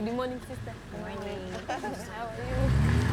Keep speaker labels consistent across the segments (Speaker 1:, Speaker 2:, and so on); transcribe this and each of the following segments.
Speaker 1: Good morning, sister.
Speaker 2: Good morning.
Speaker 1: How are you?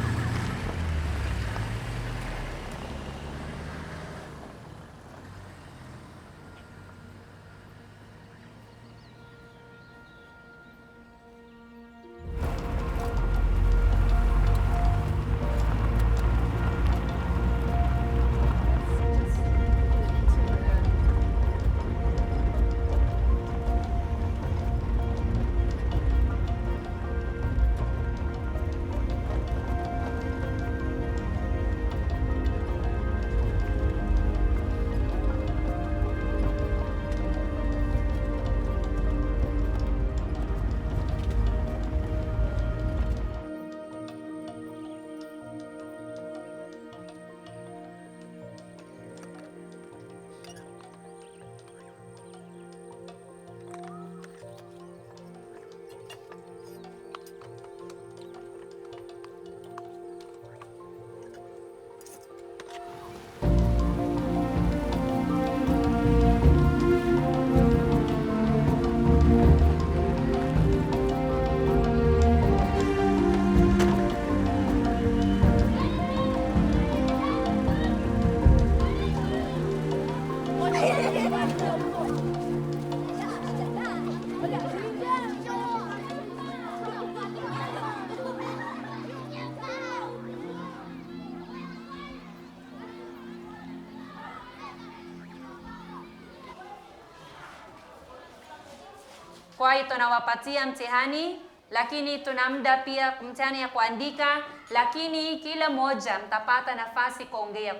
Speaker 2: Kwa hiyo tunawapatia mtihani, lakini tuna muda pia mtihani ya kuandika, lakini kila moja mtapata nafasi kuongea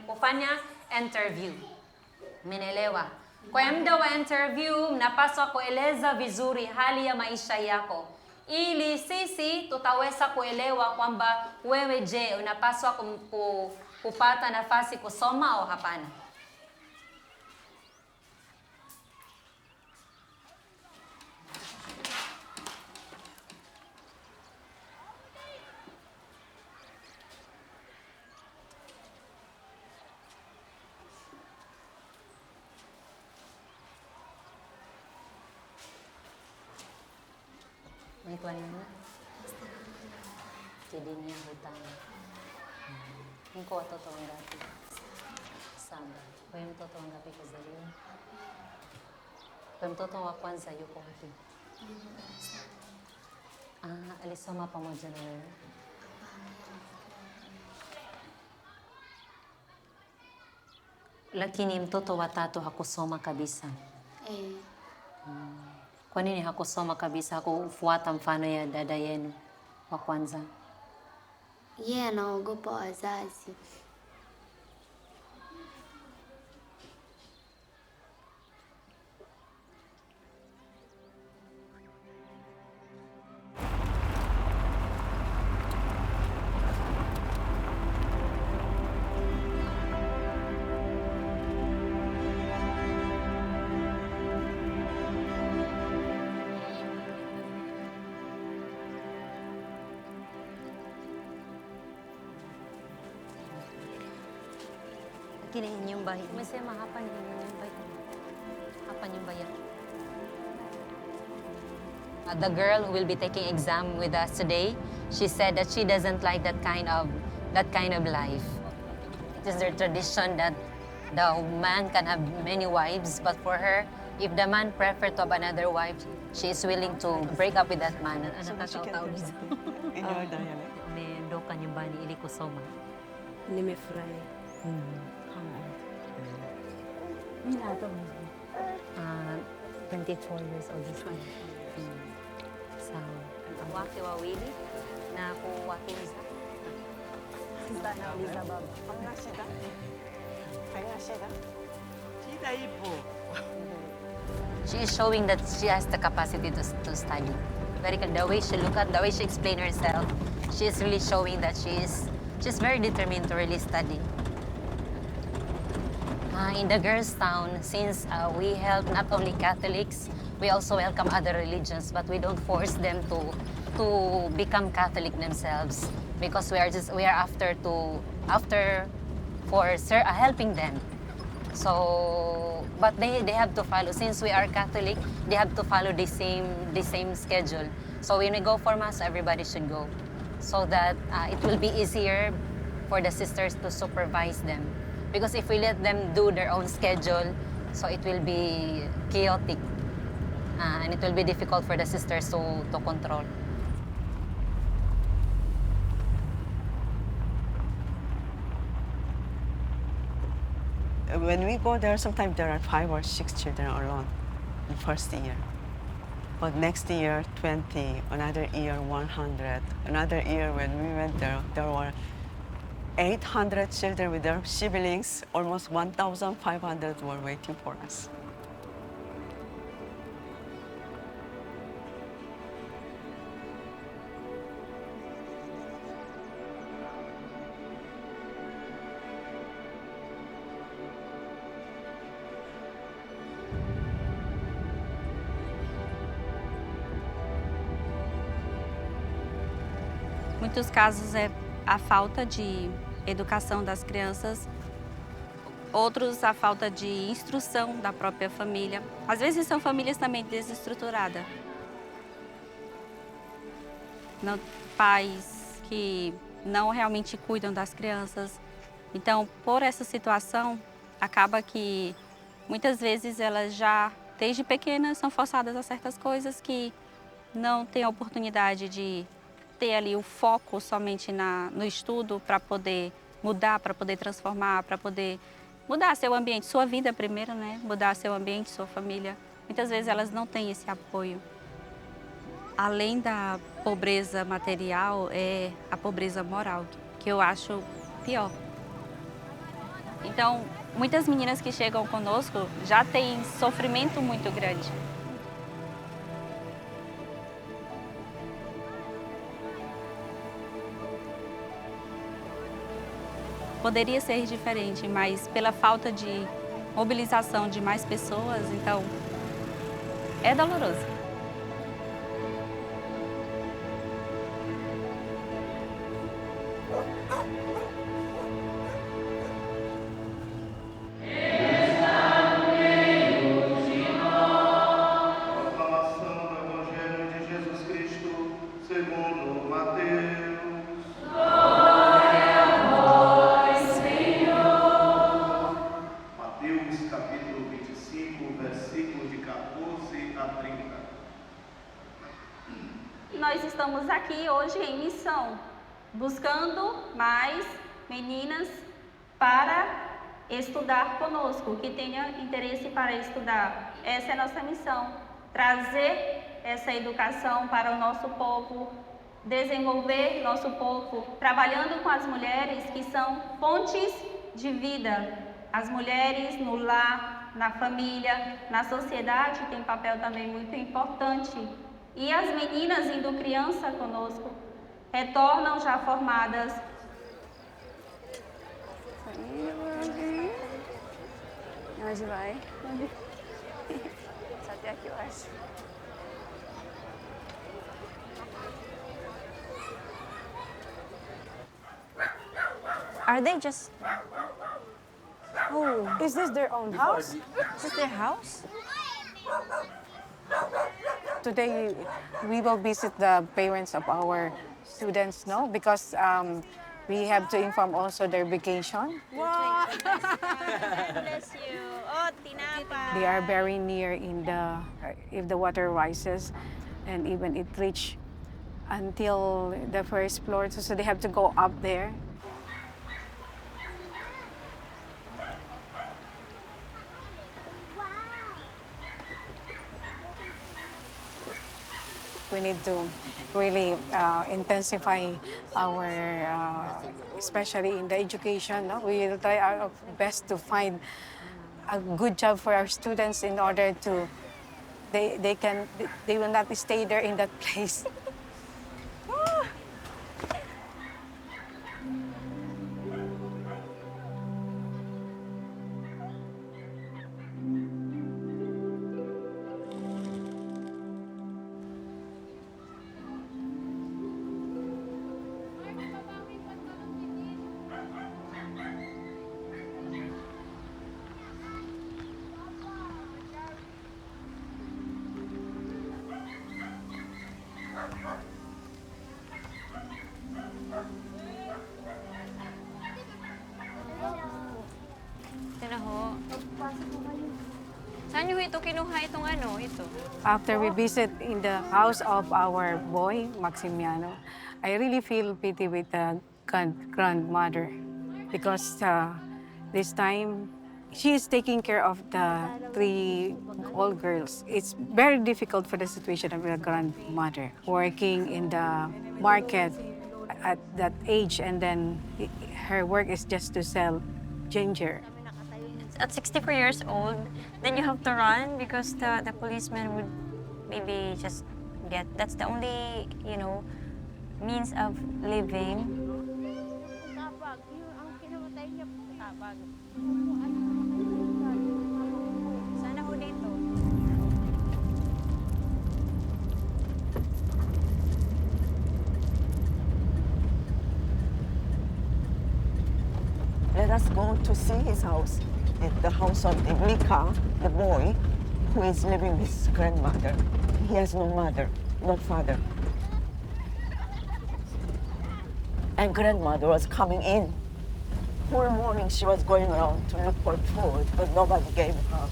Speaker 2: kufanya interview. Mnaelewa? Kwa muda wa interview mnapaswa kueleza vizuri hali ya maisha yako, ili sisi tutaweza kuelewa kwamba wewe je, unapaswa kupata nafasi kusoma au hapana. Naitwa nini? Dynne hutang. Mko watoto wangapi? 7. Wewe mtoto wangapi kuzaliwa? Wewe mtoto wa kwanza yuko wapi? Alisoma pamoja na wewe? Lakini mtoto wa tatu hakusoma kabisa? Kwa nini hakusoma kabisa, hakufuata mfano ya dada yenu wa kwanza?
Speaker 3: Yeye anaogopa wazazi.
Speaker 2: Lakini nyumba hii, umesema hapa ni nyumba hii. Hapa nyumba yako. The girl who will be taking exam with us today, she said that she doesn't like that kind of life. It is their tradition that the man can have many wives, but for her, if the man prefers to have another wife, she is willing to break up with that man.
Speaker 4: In your dialect?
Speaker 2: Umeondoka nyumbani ili kusoma.
Speaker 1: Nimefurahi.
Speaker 2: Mimi na 24 years old this one. Sawa. Wake wawili na kuwatunza. Sasa nauliza baba.
Speaker 4: Hamna shida? Haina shida? Shida ipo.
Speaker 2: She is showing that she has the capacity to study. Very good. The way she look at, the way she explain herself, she is really showing that she's very determined to really study. In the Girlstown, since we help not only Catholics, we also welcome other religions, but we don't force them to become Catholic themselves, because we are after helping them. So, but they have to follow. Since we are Catholic, they have to follow the same schedule. So when we go for Mass, everybody should go. So that it will be easier for the sisters to supervise them. Because if we let them do their own schedule, so it will be chaotic. And it will be difficult for the sisters to control.
Speaker 4: When we go there, sometimes there are 5 or 6 children alone in first year. But next year, 20, another year, 100. Another year when we went there, there were 800 children with their siblings. Almost 1,500 were waiting for us.
Speaker 5: Muitos casos é a falta de educação das crianças, outros a falta de instrução da própria família. Às vezes são famílias também desestruturadas. Não, pais que não realmente cuidam das crianças. Então, por essa situação, acaba que muitas vezes elas já, desde pequenas, são forçadas a certas coisas que não têm a oportunidade de ter ali o foco somente no estudo para poder mudar, para poder transformar, para poder mudar seu ambiente, sua vida primeiro, né? Mudar seu ambiente, sua família. Muitas vezes elas não têm esse apoio. Além da pobreza material, é a pobreza moral, que eu acho pior. Então, muitas meninas que chegam conosco já têm sofrimento muito grande. Poderia ser diferente, mas pela falta de mobilização de mais pessoas, então é doloroso.
Speaker 6: Proclamação do Evangelho de Jesus Cristo segundo Mateus. Mateus capítulo 25, versículos de 14 a 30.
Speaker 5: Nós estamos aqui hoje em missão, buscando mais meninas para estudar conosco, que tenha interesse para estudar. Essa é a nossa missão, trazer essa educação para o nosso povo, desenvolver nosso povo, trabalhando com as mulheres que são fontes de vida. As mulheres no lar, na família, na sociedade têm papel também muito importante. E as meninas indo criança conosco, retornam já formadas.
Speaker 1: Onde vai? Só até aqui, eu acho. Are they just... Oh, is this their own house? Is this their house?
Speaker 7: Today, we will visit the parents of our students, no? Because we have to inform also their vacation.
Speaker 5: Wow! Bless you. Oh, tinapa.
Speaker 7: They are very near in the, if the water rises, and even it reach until the first floor, so they have to go up there. We need to really intensify our, especially in the education. No? We will try our best to find a good job for our students in order to, they will not stay there in that place.
Speaker 2: niyo ito kinuha itong ano, ito?
Speaker 7: After we visit in the house of our boy, Maximiliano, I really feel pity with the grandmother because this time she is taking care of the 3 old girls. It's very difficult for the situation of a grandmother working in the market at that age, and then her work is just to sell ginger.
Speaker 1: At 64 years old, then you have to run because the policeman would maybe just get, that's the only, you know, means of living.
Speaker 2: Sana ho dito.
Speaker 4: Let us go to see his house. It's the house of the Mika, the boy, who is living with his grandmother. He has no mother, no father. And grandmother was coming in. Whole morning she was going around to look for food, but nobody gave her.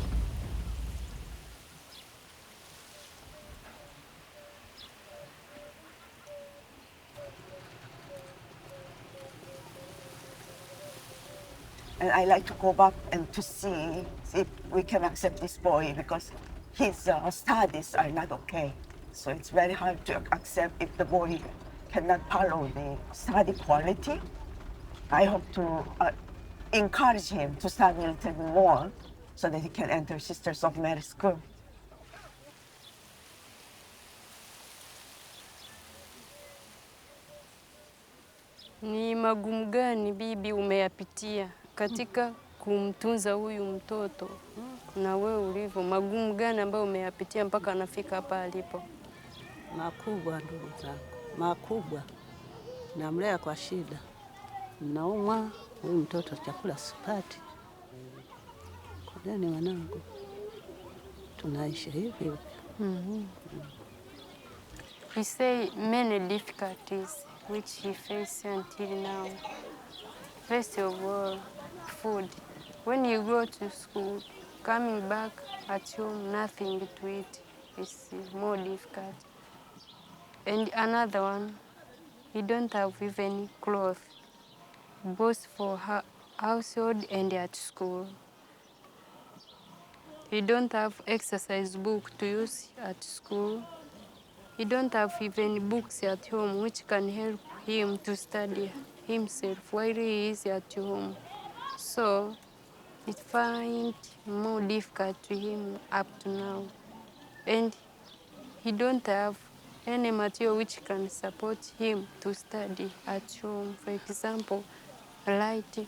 Speaker 4: And I like to go back and to see if we can accept this boy because his studies are not okay. So it's very hard to accept if the boy cannot follow the study quality. I hope to encourage him to study a little bit more so that he can enter Sisters of Mary School.
Speaker 8: Ni magumu gani bibi umeyapitia katika kumtunza huyu mtoto, na wewe ulivyo, magumu gani ambayo umeyapitia mpaka anafika hapa alipo?
Speaker 9: Makubwa ndugu zangu, makubwa. Namlea kwa shida. Naumwa, huyu mtoto chakula sipati. Kudeni wanangu, tunaishi hivi.
Speaker 8: He say many difficulties which he faced until now. First of all, food. When you go to school, coming back at home, nothing to eat is more difficult. And another one, he don't have even clothes, both for household and at school. He don't have exercise book to use at school. He don't have even books at home which can help him to study himself while he is at home. So it find more difficult to him up to now. And he don't have any material which can support him to study at home. For example, light.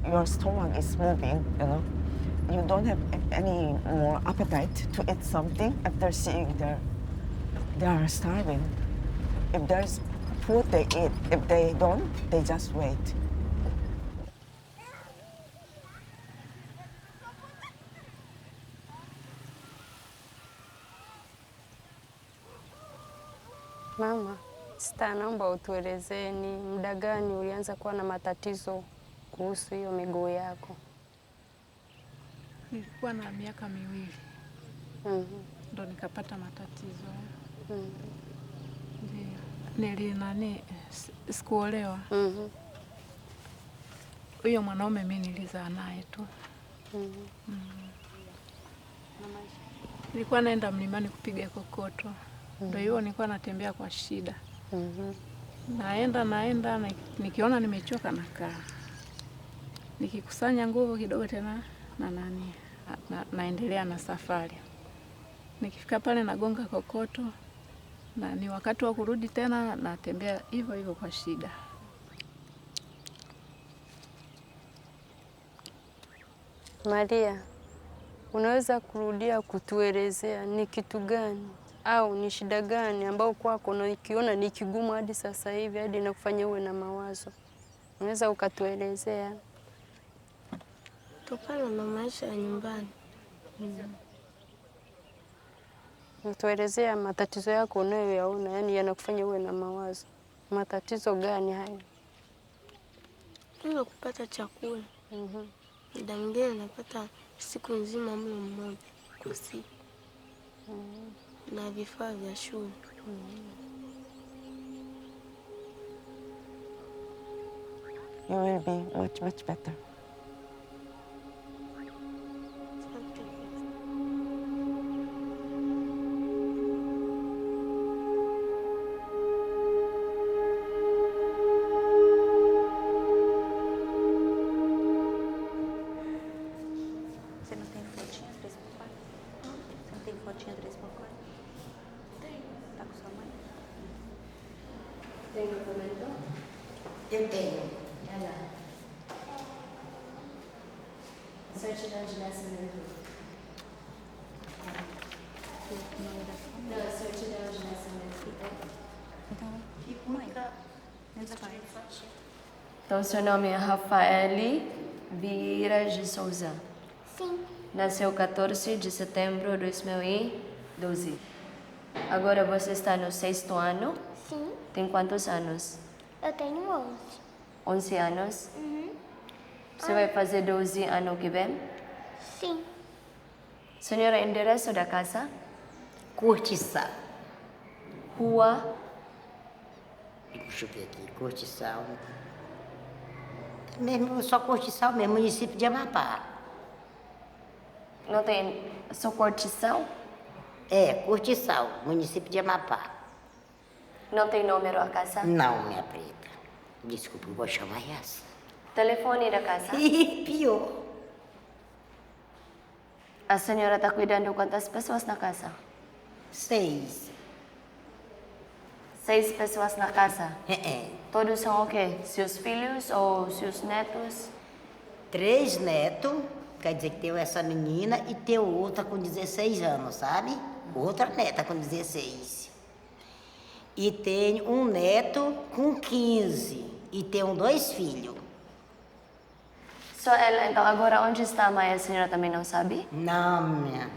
Speaker 4: Your stomach is moving, you know. You don't have any more appetite to eat something after seeing they are starving. If there's food, they eat. If they don't, they just wait.
Speaker 8: Mama, Esther, naomba utuelezee ni muda gani ulianza kuwa na matatizo kuhusu hiyo miguu yako?
Speaker 10: Nilikuwa na miaka 2. Ndo nikapata matatizo. Ndio. Sikuolewa. Huyo mwanaume mimi nilizaa naye tu. Nilikuwa naenda mlimani kupiga kokoto. Ndio hiyo nilikuwa natembea kwa shida. Naenda nikiona nimechoka nakaa. Nikikusanya nguvu kidogo tena naendelea na safari. Nikifika pale nagonga kokoto na ni wakati wa kurudi tena natembea hivyo hivyo kwa shida.
Speaker 8: Maria, unaweza kurudia kutuelezea ni kitu gani au ni shida gani ambao kwako unakiona ni kigumu hadi sasa hivi hadi nakufanya uwe na mawazo? Unaweza ukatuelezea?
Speaker 3: Kutokana na maisha ya nyumbani.
Speaker 8: Tuelezea matatizo yako unayoyaona, yani yanakufanya uwe na mawazo. Matatizo gani hayo?
Speaker 3: Kila kupata chakula. Muda mwingine napata siku nzima mlo mmoja kwa siku. Na vifaa vya shule.
Speaker 4: You will be much, much better.
Speaker 1: Você não tem fotinha 3x4? Você não tem fotinha 3x4? Tem. Tá com sua mãe?
Speaker 11: Tem documento? Eu tenho. Olha lá. Certidão de nascimento. Não, certidão de nascimento.
Speaker 1: Então, mãe.
Speaker 11: Então, seu nome é Raphaely Vieira de Souza.
Speaker 3: Sim.
Speaker 11: Nasceu 14 de setembro de 2012. Agora você está no 6º ano?
Speaker 3: Sim.
Speaker 11: Tem quantos anos?
Speaker 3: Eu tenho 11.
Speaker 11: 11 anos? Você vai fazer 12 ano que vem?
Speaker 3: Sim.
Speaker 11: Senhora, endereço da casa?
Speaker 12: Curtiçal.
Speaker 11: Rua?
Speaker 12: Deixa eu ver aqui, Curtiçal. Mesmo, só Curtiçal mesmo, município de Amapá.
Speaker 11: Não tem só Curtiçal?
Speaker 12: É, Curtiçal, município de Amapá.
Speaker 11: Não tem número a casa?
Speaker 12: Não, minha preta. Desculpa, eu vou chamar essa.
Speaker 11: Telefone da casa?
Speaker 12: Ih, pior.
Speaker 11: A senhora está cuidando de quantas pessoas na casa?
Speaker 12: 6.
Speaker 11: 6 pessoas na casa?
Speaker 12: É.
Speaker 11: Todos são o quê? Seus filhos ou seus netos?
Speaker 12: 3 netos, quer dizer que tem essa menina e tem outra com 16 anos, sabe? Outra neta com 16. E tem um neto com 15. E tenho 2 filhos.
Speaker 11: Só ela, então agora onde está a mãe? A senhora também não sabe?
Speaker 12: Não, minha.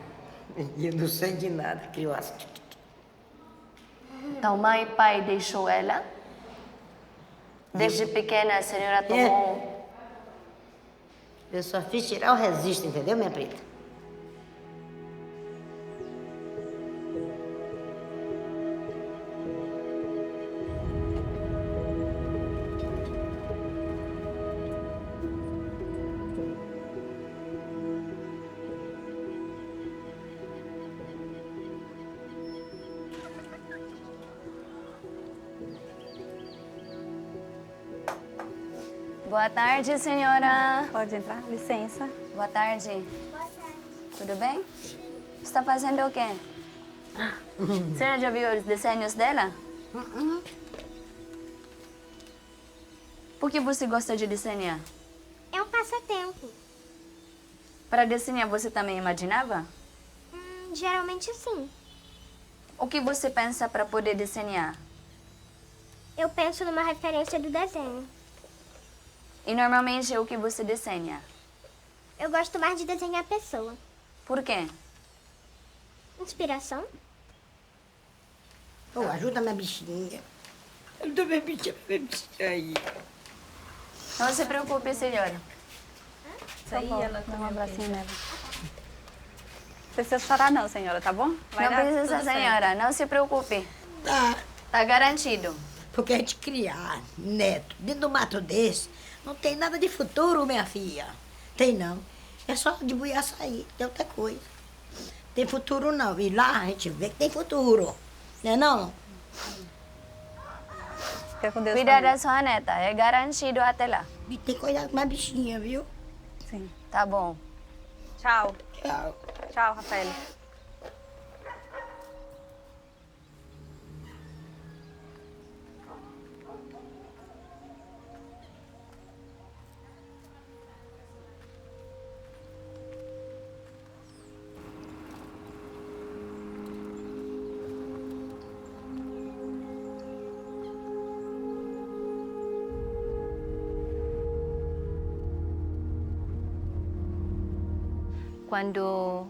Speaker 12: Eu não sei de nada, criança.
Speaker 11: Então mãe e pai deixou ela? Desde pequena a senhora tomou...
Speaker 12: Eu só fiz tirar o registro, entendeu, minha preta?
Speaker 11: Boa tarde, senhora.
Speaker 5: Pode entrar, licença.
Speaker 11: Boa tarde. Tudo bem? Você está fazendo o quê? A senhora já viu os desenhos dela? Por que você gosta de desenhar?
Speaker 3: É um passatempo.
Speaker 11: Para desenhar, você também imaginava?
Speaker 3: Geralmente sim.
Speaker 11: O que você pensa para poder desenhar?
Speaker 3: Eu penso numa referência do desenho.
Speaker 11: E normalmente o que você desenha?
Speaker 3: Eu gosto mais de desenhar a pessoa.
Speaker 11: Por quê?
Speaker 3: Inspiração?
Speaker 12: Oh, ajuda minha bichinha. Eu tô minha bichinha aí.
Speaker 11: Não se preocupe, senhora.
Speaker 5: Isso aí, ela dá um abracinho nela. Não precisa chorar não, senhora, tá bom? Vai
Speaker 11: não
Speaker 5: dar
Speaker 11: precisa,
Speaker 5: tudo
Speaker 11: senhora.
Speaker 5: certo.
Speaker 11: Não se preocupe.
Speaker 12: Tá.
Speaker 11: Tá garantido.
Speaker 12: Porque a gente criar neto dentro do mato desse, não tem nada de futuro, minha filha. Tem não. É só de buiar sair, tem outra coisa. Tem futuro não. E lá a gente vê que tem futuro. Não é não?
Speaker 5: Fica com Deus.
Speaker 11: Cuida da sua neta. É garantido até lá.
Speaker 12: E tem que cuidar com minha bichinha, viu?
Speaker 5: Sim.
Speaker 11: Tá bom.
Speaker 5: Tchau.
Speaker 12: Tchau.
Speaker 5: Tchau, Raphaely.
Speaker 11: Quando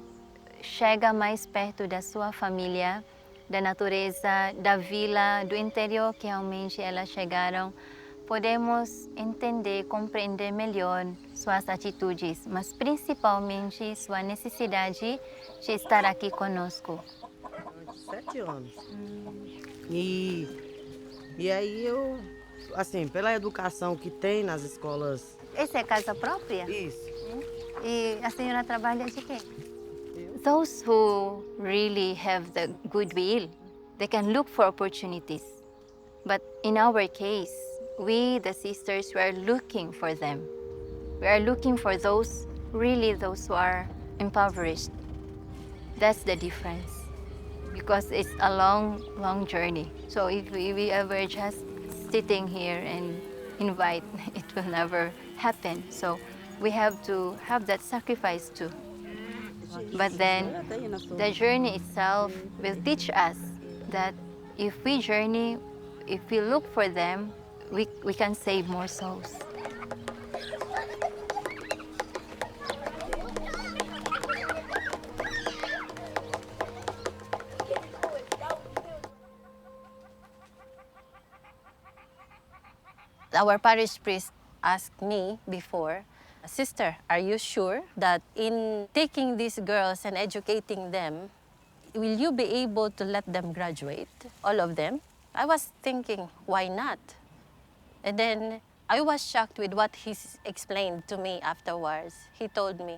Speaker 13: chega mais perto da sua família, da natureza, da vila, do interior que realmente elas chegaram, podemos entender, compreender melhor suas atitudes, mas principalmente sua necessidade de estar aqui conosco.
Speaker 14: 7 anos. E aí eu, assim, pela educação que tem nas escolas...
Speaker 13: Essa é casa própria?
Speaker 14: Isso.
Speaker 13: E a senhora trabalha de quê? Those who really have the goodwill, they can look for opportunities. But in our case, we, the sisters, we are looking for them. We are looking for those who are impoverished. That's the difference. Because it's a long, long journey. So if we ever just sitting here and invite, it will never happen. So we have to have that sacrifice too. But then the journey itself will teach us that if we journey, if we look for them, we can save more souls.
Speaker 15: Our parish priest asked me before, "Sister, are you sure that in taking these girls and educating them, will you be able to let them graduate, all of them?" I was thinking, why not? And then I was shocked with what he explained to me afterwards. He told me,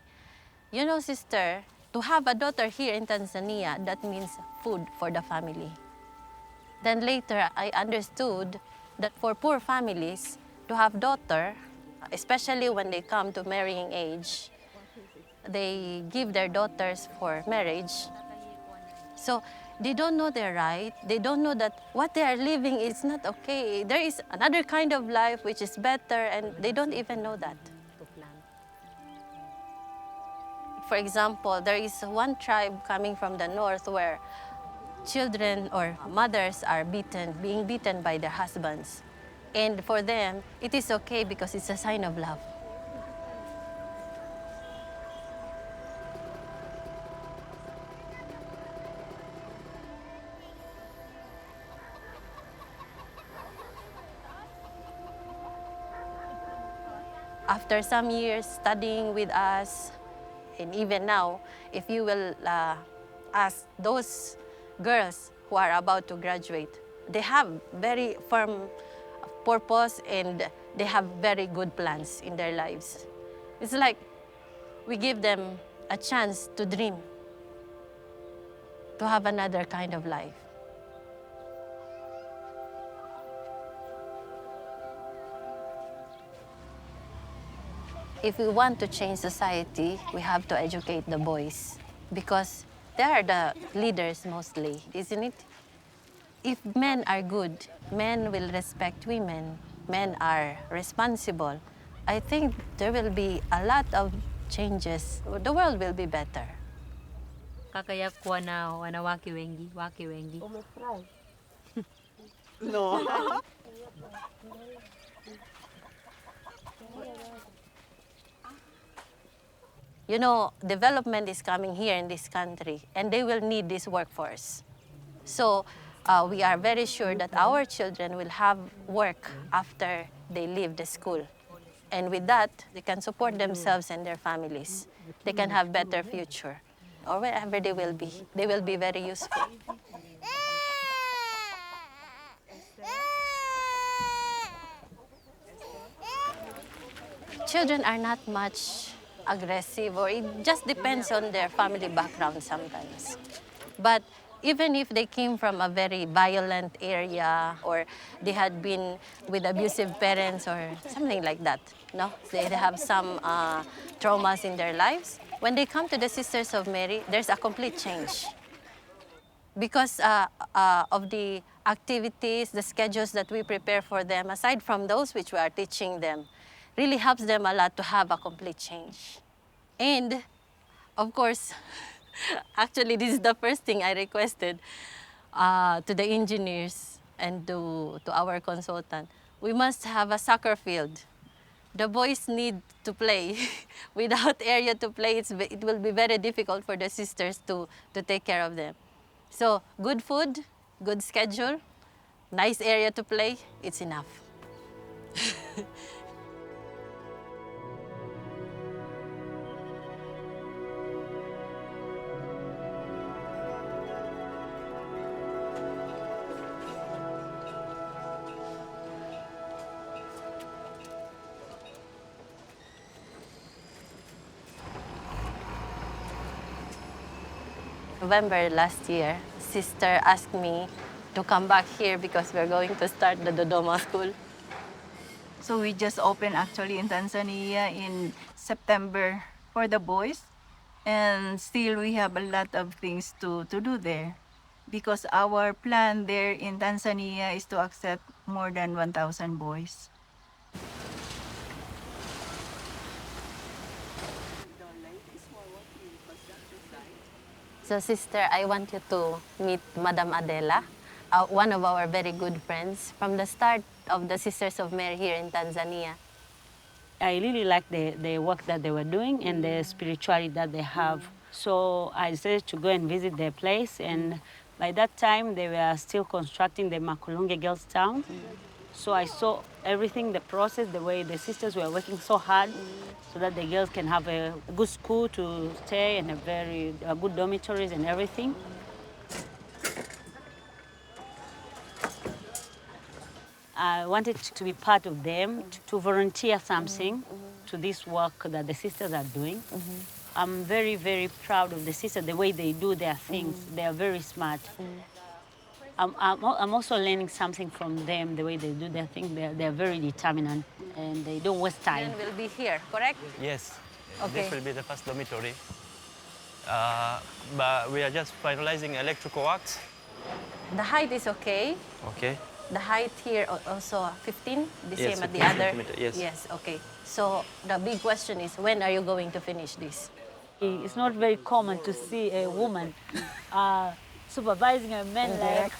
Speaker 15: "You know, sister, to have a daughter here in Tanzania, that means food for the family." Then later, I understood that for poor families to have daughter, especially when they come to marrying age, they give their daughters for marriage. So they don't know their right. They don't know that what they are living is not okay. There is another kind of life which is better, and they don't even know that. For example, there is one tribe coming from the north where children or mothers are being beaten by their husbands. And for them, it is okay because it's a sign of love. After some years studying with us, and even now, if you will ask those girls who are about to graduate, they have very firm purpose and they have very good plans in their lives. It's like we give them a chance to dream, to have another kind of life. If we want to change society, we have to educate the boys because they are the leaders mostly, isn't it? If men are good, men will respect women, men are responsible, I think there will be a lot of changes. The world will be better.
Speaker 16: Kakaya kuwa na wanawake wengi, wake wengi.
Speaker 14: Umefurahi? No.
Speaker 15: You know, development is coming here in this country, and they will need this workforce. So we are very sure that our children will have work after they leave the school. And with that, they can support themselves and their families. They can have better future. Or wherever they will be very useful. Children are not much aggressive, or it just depends on their family background sometimes. But even if they came from a very violent area, or they had been with abusive parents or something like that, no? They have some traumas in their lives. When they come to the Sisters of Mary, there's a complete change. Because of the activities, the schedules that we prepare for them, aside from those which we are teaching them, really helps them a lot to have a complete change. And, of course, actually, this is the first thing I requested to the engineers and to our consultant. We must have a soccer field the boys need to play. Without area to play, it will be very difficult for the sisters to take care of them. So good food, good schedule, nice area to play, it's enough. November last year, sister asked me to come back here because we're going to start the Dodoma school.
Speaker 17: So we just opened actually in Tanzania in September for the boys. And still we have a lot of things to do there. Because our plan there in Tanzania is to accept more than 1,000 boys.
Speaker 15: So sister, I want you to meet Madam Adela, one of our very good friends from the start of the Sisters of Mary here in Tanzania.
Speaker 18: I really like the work that they were doing and the spirituality that they have. So I decided to go and visit their place, and by that time they were still constructing the Sr Girlstown. So I saw everything, the process, the way the sisters were working so hard so that the girls can have a good school to stay and a good dormitories and everything. I wanted to be part of them, to volunteer something to this work that the sisters are doing. I'm very, very proud of the sisters, the way they do their things. They are very smart. I'm also learning something from them, the way they do their thing. They're very determined and they don't waste time.
Speaker 15: Then we'll be here, correct?
Speaker 19: Yes.
Speaker 15: Okay.
Speaker 19: This will be the first dormitory. But we are just finalizing electrical works.
Speaker 15: The height is okay.
Speaker 19: Okay.
Speaker 15: The height here also 15, the
Speaker 19: Yes,
Speaker 15: same at the
Speaker 19: 15
Speaker 15: other?
Speaker 19: centimeter, yes.
Speaker 15: Yes, okay. So the big question is, when are you going to finish this?
Speaker 18: It's not very common to see a woman supervising a man like,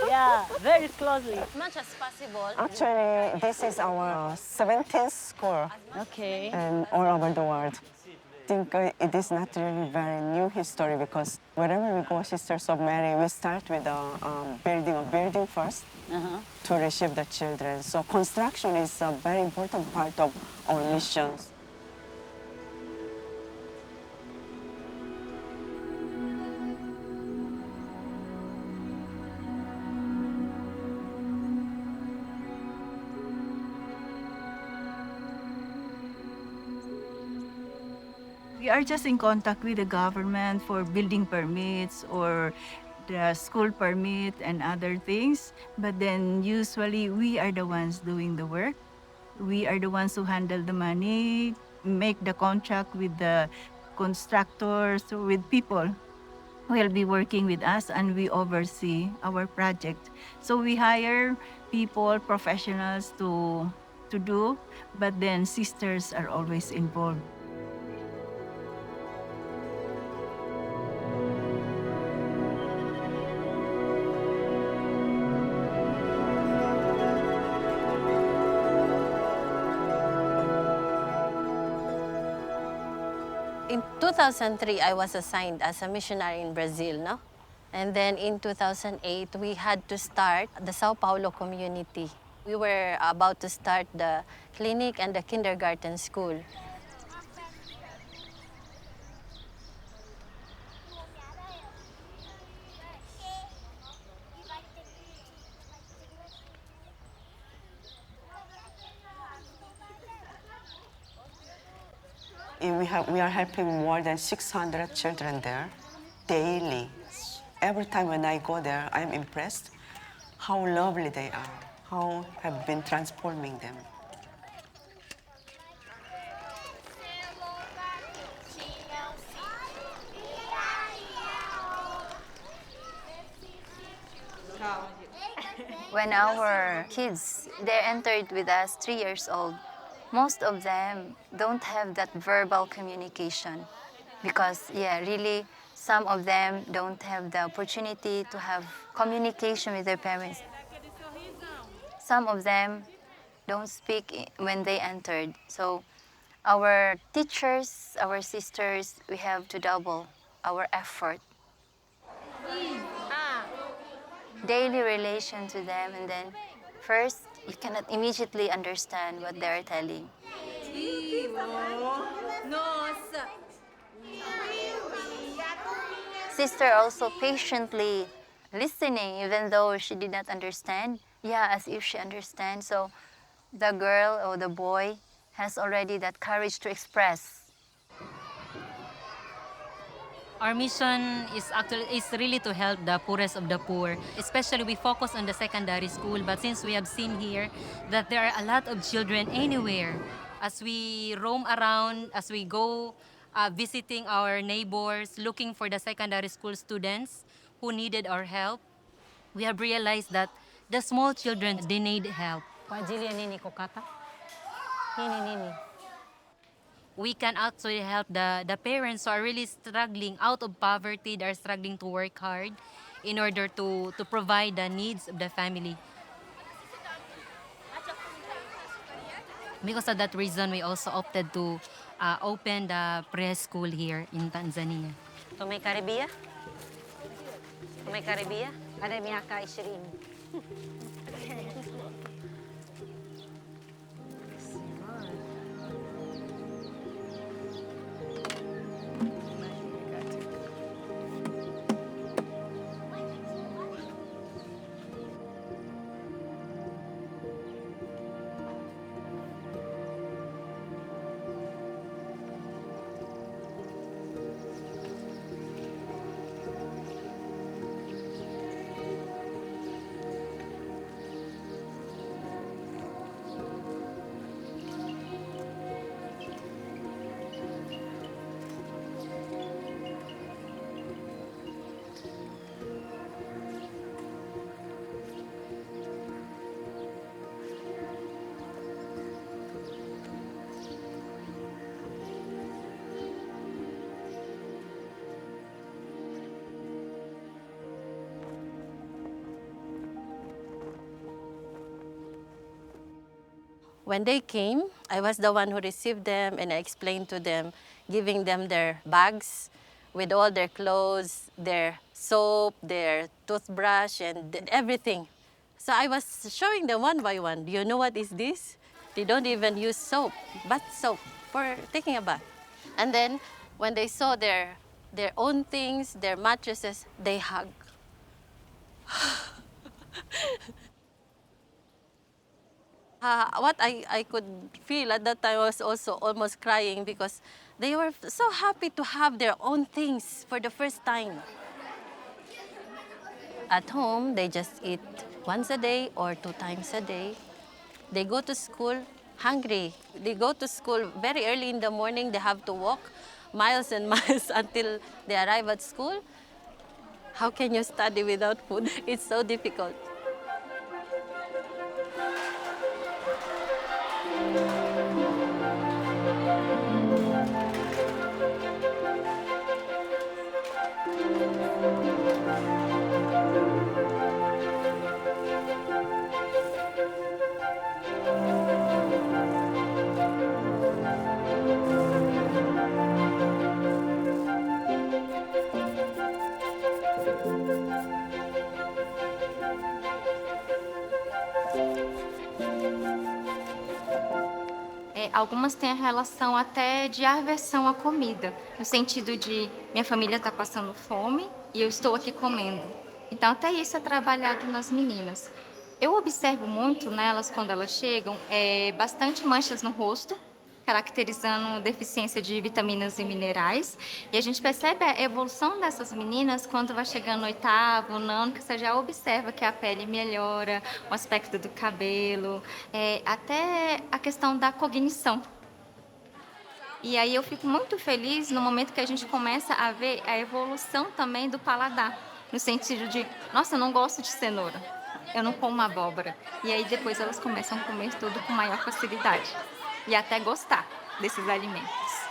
Speaker 18: yeah, very closely.
Speaker 15: As much as possible.
Speaker 4: Actually, this is our 17th school.
Speaker 18: Okay.
Speaker 4: And all over the world. I think it is not really very new history because wherever we go, Sisters of Mary, we start with building a building first to receive the children. So construction is a very important part of our missions.
Speaker 17: We are just in contact with the government for building permits or the school permit and other things. But then usually we are the ones doing the work. We are the ones who handle the money, make the contract with the constructors, with people who will be working with us, and we oversee our project. So we hire people, professionals to do, but then sisters are always involved.
Speaker 15: In 2003, I was assigned as a missionary in Brazil, no? And then in 2008, we had to start the Sao Paulo community. We were about to start the clinic and the kindergarten school.
Speaker 4: We are helping more than 600 children there daily. Every time when I go there, I'm impressed how lovely they are, how have been transforming them.
Speaker 13: When our kids, they entered with us 3 years old, most of them don't have that verbal communication because, really, some of them don't have the opportunity to have communication with their parents. Some of them don't speak when they entered. So our teachers, our sisters, we have to double our effort. Daily relation to them, and then first, you cannot immediately understand what they're telling. Sister also patiently listening, even though she did not understand. Yeah, as if she understands. So the girl or the boy has already that courage to express.
Speaker 16: Our mission is really to help the poorest of the poor. Especially we focus on the secondary school, but since we have seen here that there are a lot of children anywhere, as we roam around, as we go visiting our neighbors, looking for the secondary school students who needed our help, we have realized that the small children, they need help. We can actually help the parents who are really struggling out of poverty. They're struggling to work hard in order to provide the needs of the family. Because of that reason, we also opted to open the preschool here in Tanzania.
Speaker 15: Tumay Karibia? Tumay Karibia? Ada miaka 20. When they came, I was the one who received them, and I explained to them, giving them their bags with all their clothes, their soap, their toothbrush, and everything. So I was showing them one by one. Do you know what is this? They don't even use soap, bath soap, for taking a bath. And then when they saw their own things, their mattresses, they hug. What I could feel at that time was also almost crying because they were so happy to have their own things for the first time. At home, they just eat once a day or 2 times a day. They go to school hungry. They go to school very early in the morning. They have to walk miles and miles until they arrive at school. How can you study without food? It's so difficult.
Speaker 20: Algumas têm a relação até de aversão à comida, no sentido de minha família está passando fome e eu estou aqui comendo. Então, até isso é trabalhado nas meninas. Eu observo muito nelas, quando elas chegam, bastante manchas no rosto, caracterizando deficiência de vitaminas e minerais. E a gente percebe a evolução dessas meninas quando vai chegando no 8º, 9º, que você já observa que a pele melhora, o aspecto do cabelo, até a questão da cognição. E aí eu fico muito feliz no momento que a gente começa a ver a evolução também do paladar, no sentido de, nossa, eu não gosto de cenoura, eu não como abóbora. E aí depois elas começam a comer tudo com maior facilidade. E até gostar desses alimentos.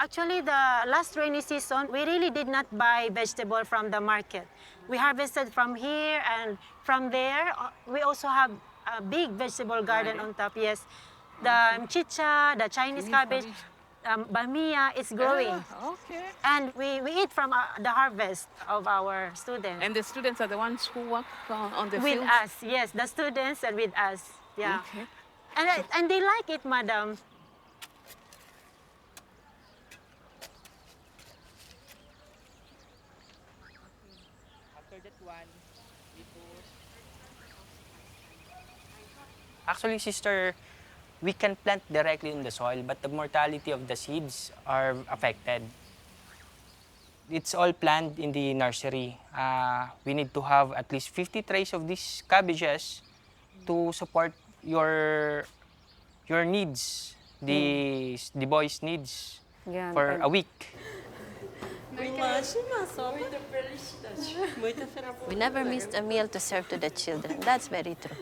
Speaker 21: Actually, the last rainy season, we really did not buy vegetable from the market. We harvested from here and from there. We also have a big vegetable garden on top, yes. The mchicha, the Chinese cabbage, bamia is growing.
Speaker 10: Okay.
Speaker 21: And we eat from the harvest of our students.
Speaker 10: And the students are the ones who work on the
Speaker 21: with
Speaker 10: fields?
Speaker 21: us, yes, the students and with us, yeah.
Speaker 10: Okay.
Speaker 21: And they like it, madam.
Speaker 22: Actually, sister, we can plant directly in the soil, but the mortality of the seeds are affected. It's all planted in the nursery. We need to have at least 50 trays of these cabbages to support your needs, the boys' needs for a week.
Speaker 15: We never missed a meal to serve to the children. That's very true.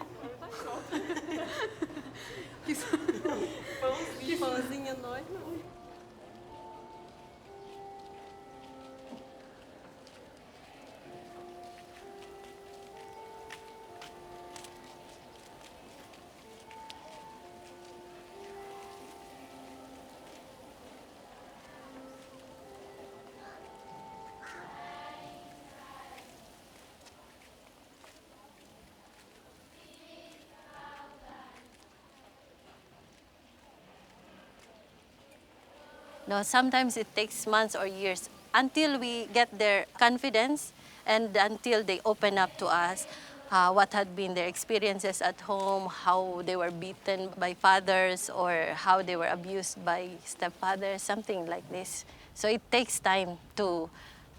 Speaker 15: No, sometimes it takes months or years until we get their confidence and until they open up to us what had been their experiences at home, how they were beaten by fathers or how they were abused by stepfathers, something like this. So it takes time to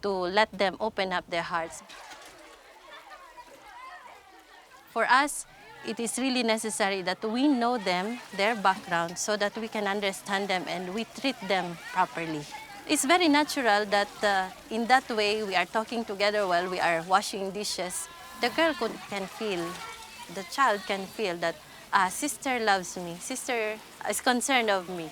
Speaker 15: let them open up their hearts. For us, it is really necessary that we know them, their background, so that we can understand them and we treat them properly. It's very natural that in that way we are talking together while we are washing dishes. The girl can feel, the child can feel that sister loves me, sister is concerned of me.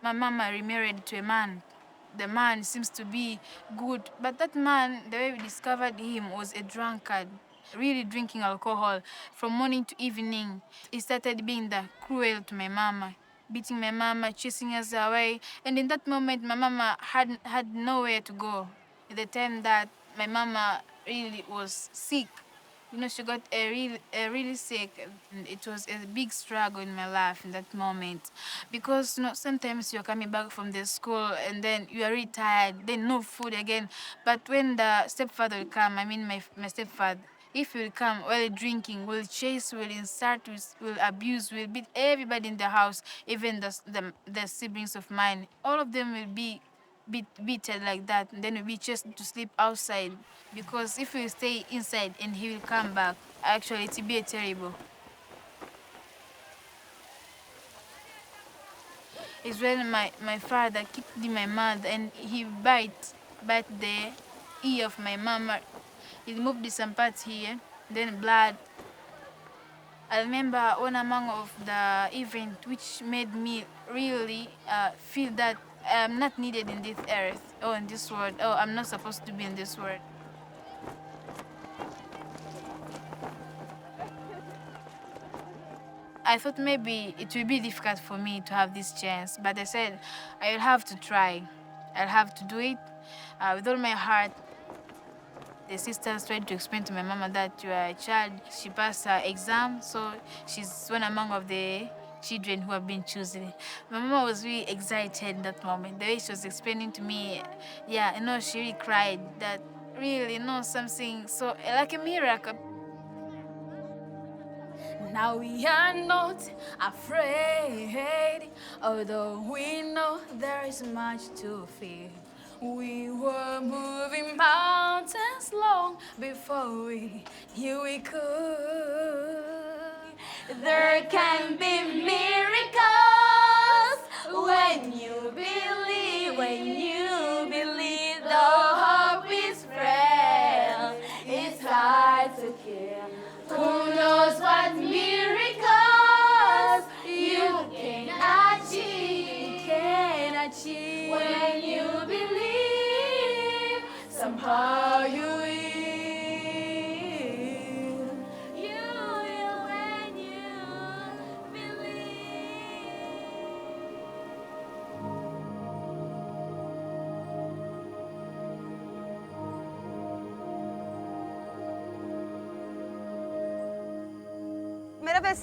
Speaker 23: My mama remarried to a man. The man seems to be good, but that man, the way we discovered him, was a drunkard, really drinking alcohol from morning to evening. He started being cruel to my mama, beating my mama, chasing us away. And in that moment, my mama had nowhere to go. At the time that my mama really was sick, she got really sick, and it was a big struggle in my life in that moment. Because, sometimes you're coming back from the school and then you are really tired, then no food again. But when the stepfather will come, my stepfather, if he will come while drinking, will chase, will insult, will abuse, will beat everybody in the house, even the siblings of mine. All of them will be beaten like that, and then we'll be chased to sleep outside. Because if we stay inside and he will come back, actually it will be terrible. It's when my father kicked my mother and he bite the ear of my mama. He removed some parts here, then blood. I remember one among of the event which made me really feel that I'm not needed in this earth or in this world. Oh, I'm not supposed to be in this world. I thought maybe it will be difficult for me to have this chance, but I said I will have to try. I'll have to do it with all my heart. The sisters tried to explain to my mama that you are a child. She passed her exam, so she's one among of the children who have been chosen. My mama was really excited in that moment. The way she was explaining to me, she really cried. That really, something so like a miracle. Now we are not afraid, although we know there is much to fear. We were moving mountains long before we knew we could. There can be miracles when you believe, though hope is frail, it's hard to kill. Who knows what miracles you can achieve when you believe, somehow you will. You will when you
Speaker 2: Primeira vez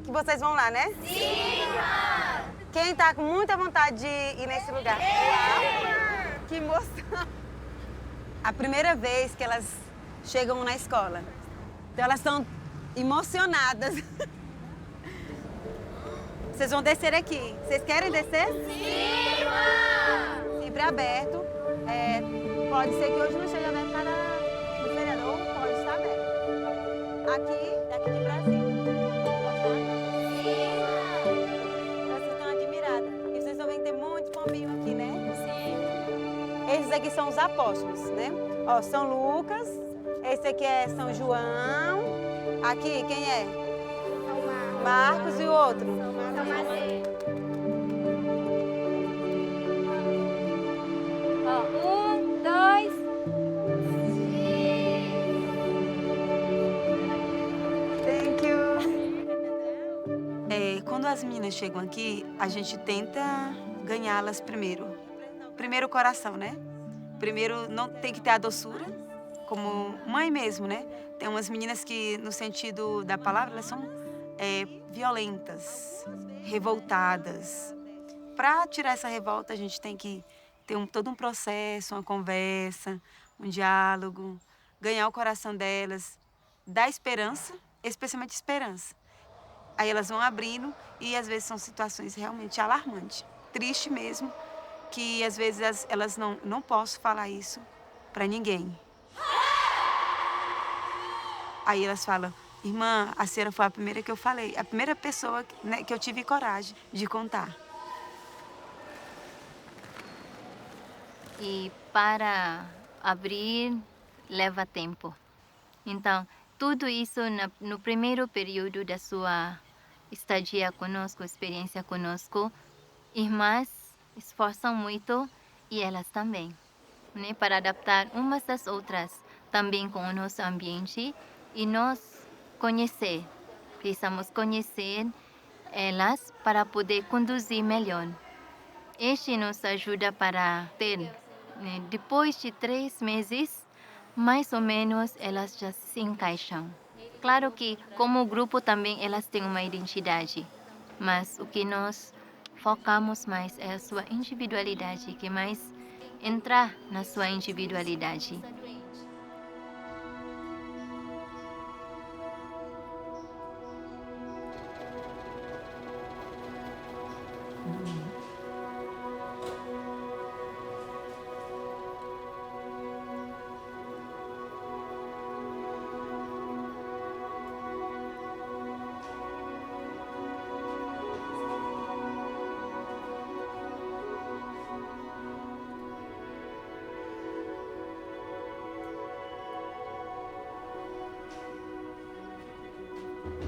Speaker 2: que vocês vão lá, né? Sim! Quem tá com muita vontade de ir nesse lugar? Que emoção! A primeira vez que elas chegam na escola. Então elas estão emocionadas. Vocês vão descer aqui. Vocês querem descer? Sim! Sempre aberto. Pode ser que hoje não esteja aberto para o feriado, ou pode estar aberto. Daqui de Brasília. Vocês estão admiradas. E vocês estão vendo que tem muitos pombinhos aqui, né? Sim. Esses aqui são os apóstolos, né? Ó, São Lucas. Esse aqui é São João. Aqui, quem é? Marcos e o outro? São Mateus.
Speaker 23: Ó, 1, 2.
Speaker 2: Thank you. Quando as meninas chegam aqui, a gente tenta ganhá-las primeiro. Primeiro o coração, né? Primeiro não tem que ter a doçura, como mãe mesmo, né? Tem umas meninas que, no sentido da palavra, elas são violentas, revoltadas. Para tirar essa revolta, a gente tem que ter todo um processo, uma conversa, um diálogo, ganhar o coração delas, dar esperança, especialmente esperança. Aí elas vão abrindo e às vezes são situações realmente alarmantes, triste mesmo, que às vezes elas não posso falar isso para ninguém. Aí elas falam, irmã, a senhora foi a primeira que eu falei, a primeira pessoa, né, que eu tive coragem de contar.
Speaker 13: E para abrir leva tempo. Então, tudo isso no primeiro período da sua estadia conosco, experiência conosco, irmãs esforçam muito e elas também, né, para adaptar umas das outras também com o nosso ambiente e nos conhecer. Precisamos conhecer elas para poder conduzir melhor. Este nos ajuda para ter, né, depois de 3 meses, mais ou menos elas já se encaixam. Claro que, como grupo, também elas têm uma identidade, mas o que nós focamos mais é a sua individualidade, que mais entrar na sua individualidade.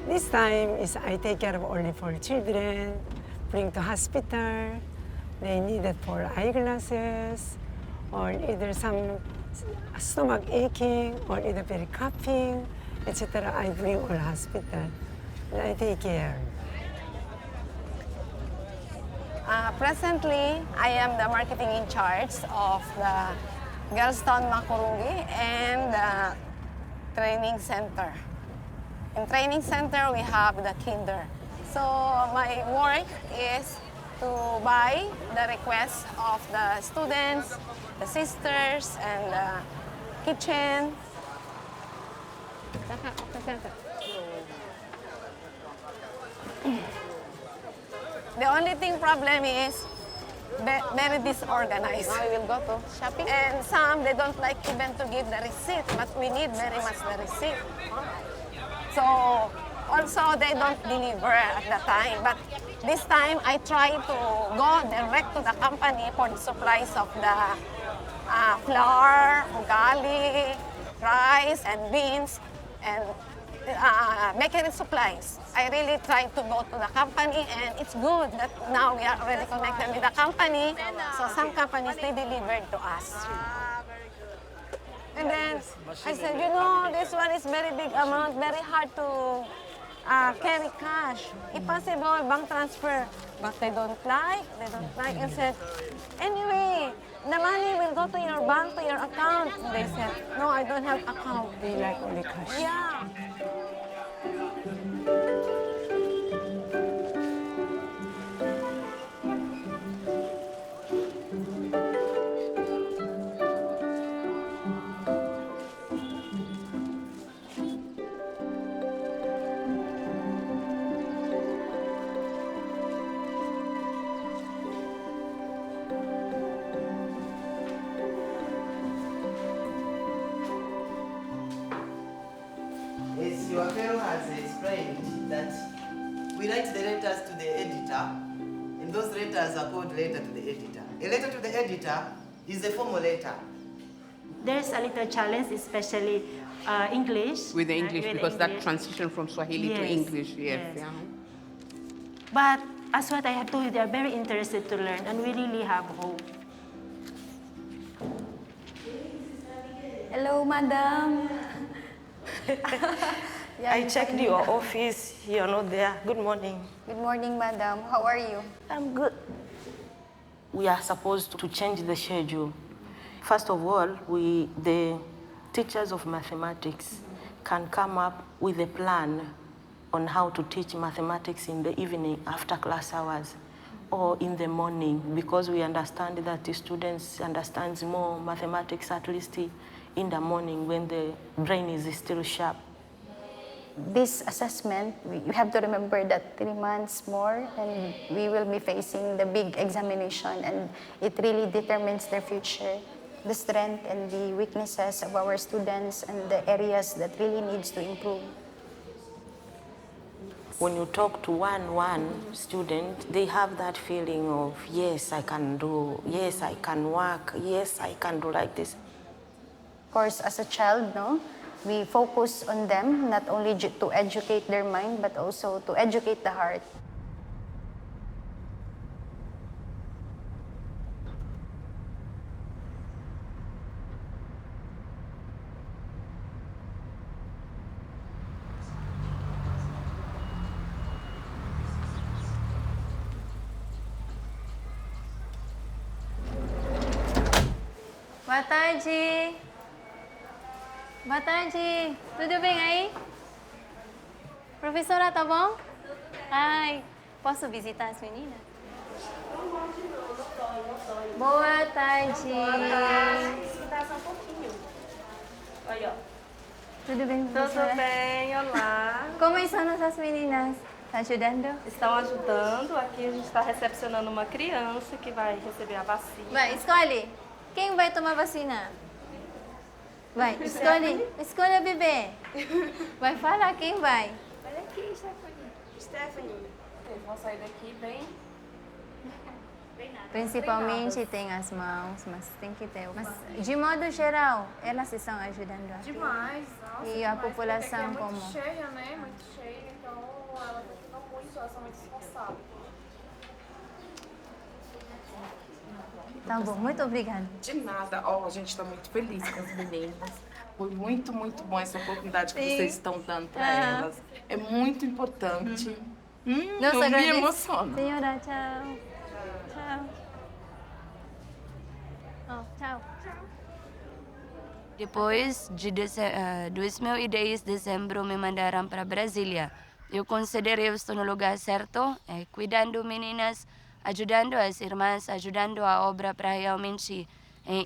Speaker 6: This time I take care of only for children, bring to hospital. They need it for eyeglasses, or either some stomach aching, or either very coughing, etc. I bring all hospital, and I take care.
Speaker 7: Presently, I am the marketing in charge of the Girlstown Makurungi and the training center. In training center, we have the kinder. So my work is to buy the requests of the students, the sisters, and the kitchen. The only thing problem is very disorganized.
Speaker 3: Now we will go to shopping.
Speaker 7: And some, they don't like even to give the receipt, but we need very much the receipt. So also they don't deliver at the time. But this time I try to go direct to the company for the supplies of the flour, ugali, rice, and beans, and bakery supplies. I really try to go to the company, and it's good that now we are already connected with the company. So some companies, they delivered to us. And then I said, you know, this one is very big amount, very hard to carry cash. If possible, bank transfer. But they don't like. I said, anyway, the money will go to your bank, to your account. They said, no, I don't have account.
Speaker 6: They like only cash.
Speaker 7: Yeah.
Speaker 14: As your fellow has explained that we write the letters to the editor, and those letters are called letter to the editor. A letter to the editor is a formal letter.
Speaker 21: There's a little challenge, especially English.
Speaker 1: With the English, because that
Speaker 21: English.
Speaker 1: transition from Swahili to English, yes.
Speaker 21: Yes.
Speaker 1: Yeah.
Speaker 21: But as what I have told you, they are very interested to learn, and we really have hope.
Speaker 11: Hello, madam.
Speaker 3: I checked your office. You're not there. Good morning.
Speaker 11: Good morning, madam. How are you?
Speaker 3: I'm good. We are supposed to change the schedule. First of all, the teachers of mathematics can come up with a plan on how to teach mathematics in the evening after class hours or in the morning, because we understand that the students understand more mathematics at least in the morning when the brain is still sharp.
Speaker 11: This assessment, you have to remember that 3 months more and we will be facing the big examination, and it really determines their future, the strength and the weaknesses of our students and the areas that really needs to improve.
Speaker 3: When you talk to one student, they have that feeling of, yes, I can do, yes, I can work, yes, I can do like this.
Speaker 11: Of course, as a child, no, we focus on them, not only to educate their mind, but also to educate the heart.
Speaker 13: Boa tarde. Boa tarde. Tudo bem aí? Professora, tá bom? Ai, posso visitar as meninas? Boa tarde.
Speaker 3: Escutar só um pouquinho. Olha,
Speaker 13: Tudo bem,
Speaker 3: Tudo
Speaker 13: professora?
Speaker 3: bem, olá.
Speaker 13: Como estão nossas meninas? Tá ajudando?
Speaker 3: Estão ajudando. Aqui a gente está recepcionando uma criança que vai receber a vacina.
Speaker 13: Vai, escolhe. Quem vai tomar vacina? Vai, escolhe. Escolha, bebê. Vai falar quem vai.
Speaker 3: Olha aqui, Stephanie. Vocês vão sair daqui bem...
Speaker 13: Principalmente tem as mãos, mas tem que ter. Mas, de modo geral, elas estão ajudando aqui.
Speaker 23: Demais, nossa.
Speaker 13: E a
Speaker 23: demais.
Speaker 13: população
Speaker 23: É muito
Speaker 13: como?
Speaker 23: cheia, né? Muito cheia, então elas ajudam muito, elas são muito responsáveis.
Speaker 13: Tá bom, muito obrigada.
Speaker 1: De nada. Ó, a gente está muito feliz com as meninas. Foi muito, muito bom essa oportunidade que
Speaker 13: Sim.
Speaker 1: vocês estão dando para
Speaker 13: Ah.
Speaker 1: elas. É muito importante.
Speaker 13: Nossa,
Speaker 1: eu me
Speaker 13: agradeço.
Speaker 1: emociono.
Speaker 13: Senhora, tchau. Tchau. Oh, tchau.
Speaker 8: Depois de 2010, dezembro, me mandaram para Brasília. Eu considerei que estou no lugar certo, cuidando meninas, ajudando as irmãs, ajudando a obra para realmente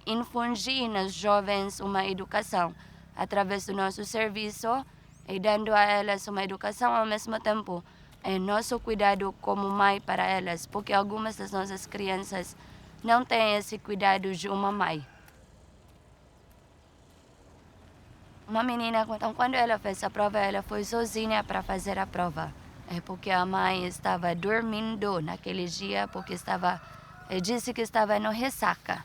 Speaker 8: infundir nas jovens uma educação através do nosso serviço e dando a elas uma educação ao mesmo tempo é nosso cuidado como mãe para elas, porque algumas das nossas crianças não têm esse cuidado de uma mãe. Uma menina, então, quando ela fez a prova, ela foi sozinha para fazer a prova. É porque a mãe estava dormindo naquele dia, porque disse que estava no ressaca.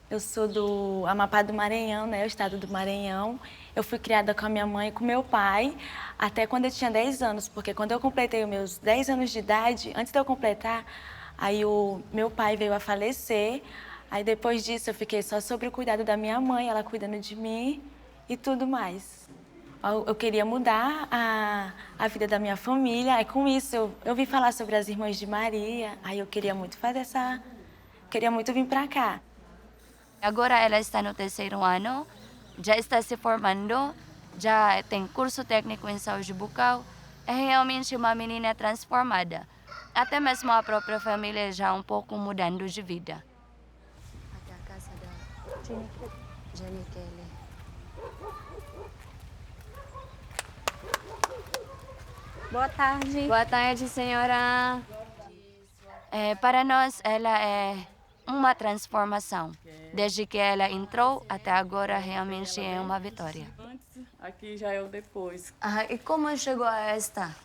Speaker 5: Eu sou do Amapá do Maranhão, né, o estado do Maranhão. Eu fui criada com a minha mãe e com meu pai até quando eu tinha 10 anos, porque quando eu completei os meus 10 anos de idade, antes de eu completar, aí o meu pai veio a falecer. Aí depois disso eu fiquei só sobre o cuidado da minha mãe, ela cuidando de mim e tudo mais. Eu queria mudar a vida da minha família, aí com isso eu vi falar sobre as Irmãs de Maria, aí eu queria muito queria muito vir para cá.
Speaker 8: Agora ela está no 3º ano, já está se formando, já tem curso técnico em saúde bucal. É realmente uma menina transformada. Até mesmo a própria família já um pouco mudando de vida. Até a casa da Gemmalyn.
Speaker 9: Boa tarde.
Speaker 8: Boa tarde, senhora. Para nós, ela é uma transformação. Desde que ela entrou até agora, realmente é uma vitória.
Speaker 12: Aqui já é o depois.
Speaker 8: E como chegou a esta?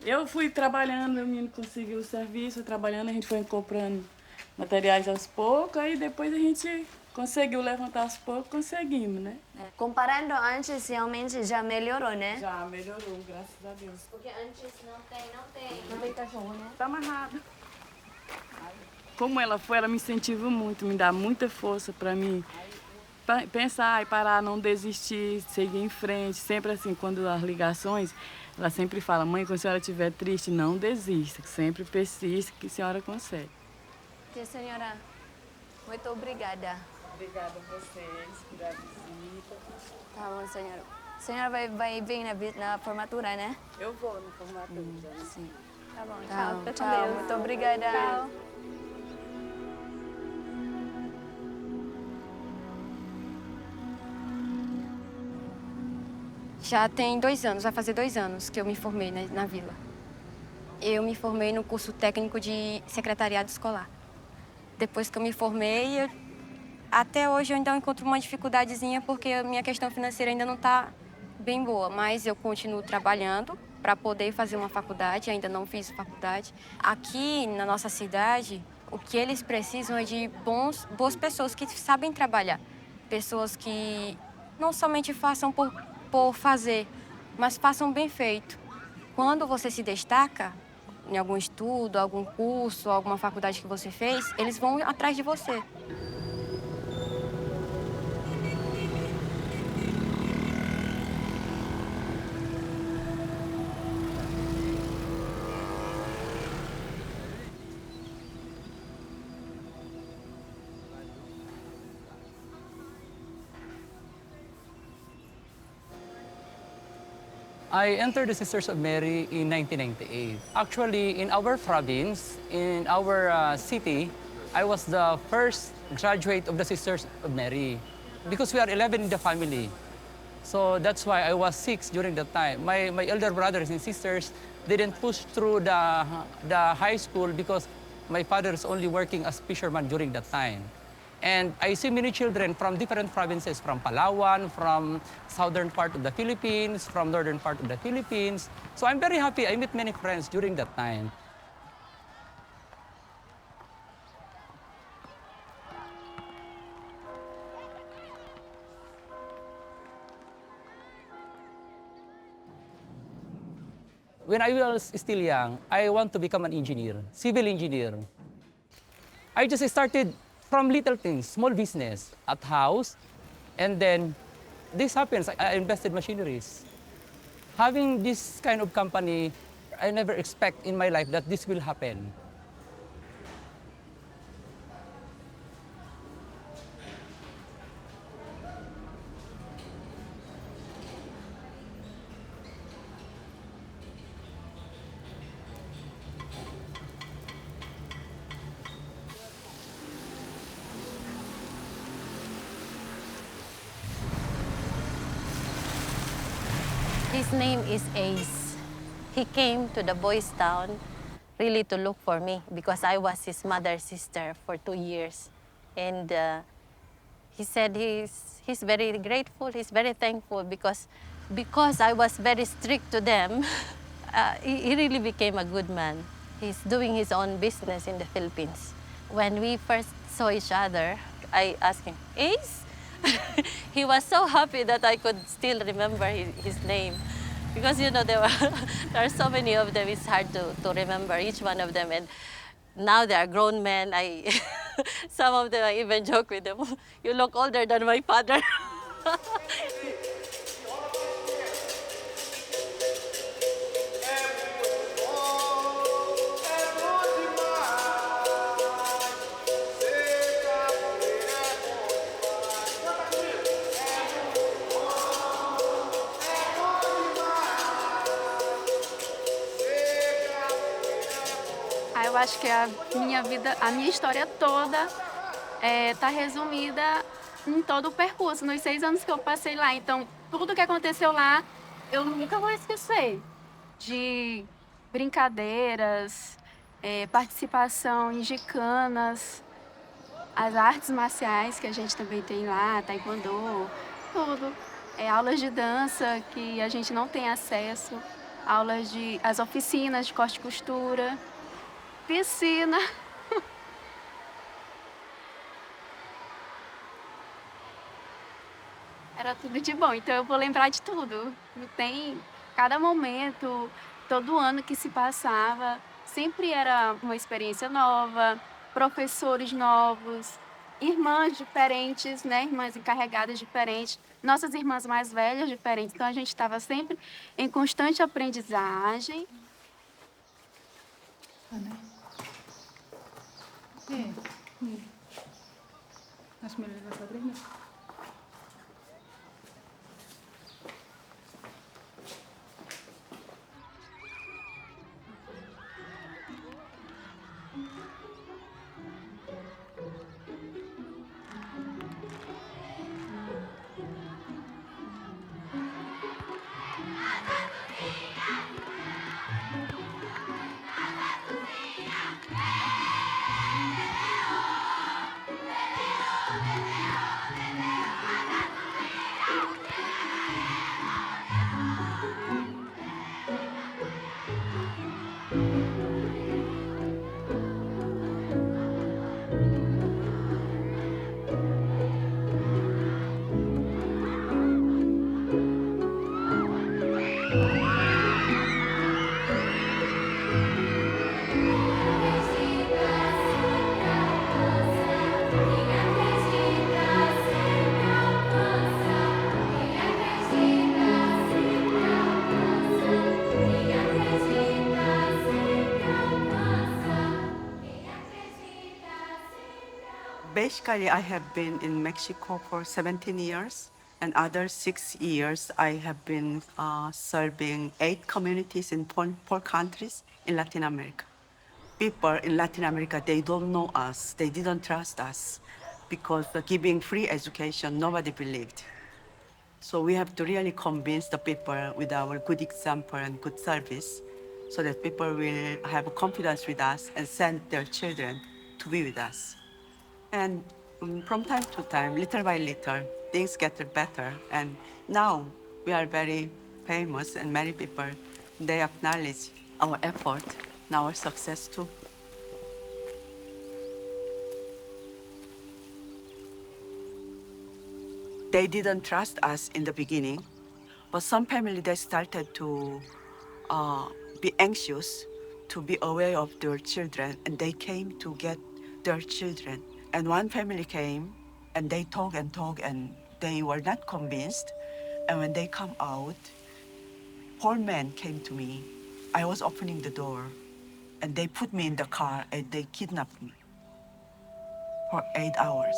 Speaker 12: Eu fui trabalhando, meu menino conseguiu o serviço, trabalhando, a gente foi comprando materiais aos poucos, aí depois a gente conseguiu levantar aos poucos, conseguimos, né?
Speaker 8: Comparando antes, realmente já melhorou, né?
Speaker 12: Já melhorou, graças a Deus.
Speaker 8: Porque antes não tem cachorro, né?
Speaker 12: Tá amarrado. Como ela foi, ela me incentiva muito, me dá muita força para mim pensar e parar, não desistir, seguir em frente. Sempre assim, quando as ligações, ela sempre fala, mãe, quando a senhora estiver triste, não desista, sempre persista, que a senhora consegue.
Speaker 8: Que senhora, muito obrigada.
Speaker 12: Obrigada a vocês pela visita.
Speaker 8: Tá bom, senhora. A senhora vai vir na formatura, né?
Speaker 12: Eu vou na formatura.
Speaker 8: Sim.
Speaker 9: Tá bom,
Speaker 8: Tchau,
Speaker 9: tchau.
Speaker 8: tchau. Muito obrigada.
Speaker 9: Tchau.
Speaker 24: Já tem 2 anos, vai fazer 2 anos que eu me formei na vila. Eu me formei no curso técnico de secretariado escolar. Depois que eu me formei, até hoje eu ainda encontro uma dificuldadezinha porque a minha questão financeira ainda não está bem boa, mas eu continuo trabalhando para poder fazer uma faculdade, ainda não fiz faculdade. Aqui na nossa cidade, o que eles precisam é de boas pessoas que sabem trabalhar. Pessoas que não somente façam por fazer, mas façam bem feito. Quando você se destaca em algum estudo, algum curso, alguma faculdade que você fez, eles vão atrás de você.
Speaker 25: I entered the Sisters of Mary in 1998. Actually, in our province, in our city, I was the first graduate of the Sisters of Mary because we are 11 in the family. So that's why I was 6 during that time. My elder brothers and sisters didn't push through the high school because my father is only working as fisherman during that time. And I see many children from different provinces, from Palawan, from southern part of the Philippines, from northern part of the Philippines. So I'm very happy. I met many friends during that time. When I was still young, I want to become an engineer, civil engineer. I just started from little things, small business at house, and then this happens, I invested machineries. Having this kind of company, I never expect in my life that this will happen.
Speaker 15: His name is Ace. He came to the Boystown really to look for me because I was his mother's sister for 2 years. And he said he's very grateful, he's very thankful because I was very strict to them. He really became a good man. He's doing his own business in the Philippines. When we first saw each other, I asked him, Ace? He was so happy that I could still remember his name. Because, you know, there are so many of them, it's hard to remember each one of them. And now they are grown men. Some of them, I even joke with them, you look older than my father.
Speaker 4: Eu acho que a minha vida, a minha história toda está resumida em todo o percurso, nos 6 anos que eu passei lá. Então, tudo que aconteceu lá, eu nunca vou esquecer. De brincadeiras, participação em gicanas, as artes marciais que a gente também tem lá, taekwondo, tudo. Aulas de dança que a gente não tem acesso, as oficinas de corte e costura, piscina. Era tudo de bom, então eu vou lembrar de tudo. Tem cada momento, todo ano que se passava, sempre era uma experiência nova, professores novos, irmãs diferentes, né? Irmãs encarregadas diferentes, nossas irmãs mais velhas diferentes. Então a gente estava sempre em constante aprendizagem.
Speaker 16: As melhores vai aprender.
Speaker 17: Basically, I have been in Mexico for 17 years, and other 6 years I have been serving 8 communities in 4 countries in Latin America. People in Latin America, they don't know us, they didn't trust us, because giving free education, nobody believed. So we have to really convince the people with our good example and good service, so that people will have confidence with us and send their children to be with us. And from time to time, little by little, things get better. And now we are very famous, and many people, they acknowledge our effort and our success too. They didn't trust us in the beginning, but some family, they started to be anxious, to be aware of their children, and they came to get their children. And one family came, and they talked, and they were not convinced. And when they come out, 4 men came to me. I was opening the door, and they put me in the car, and they kidnapped me for 8 hours.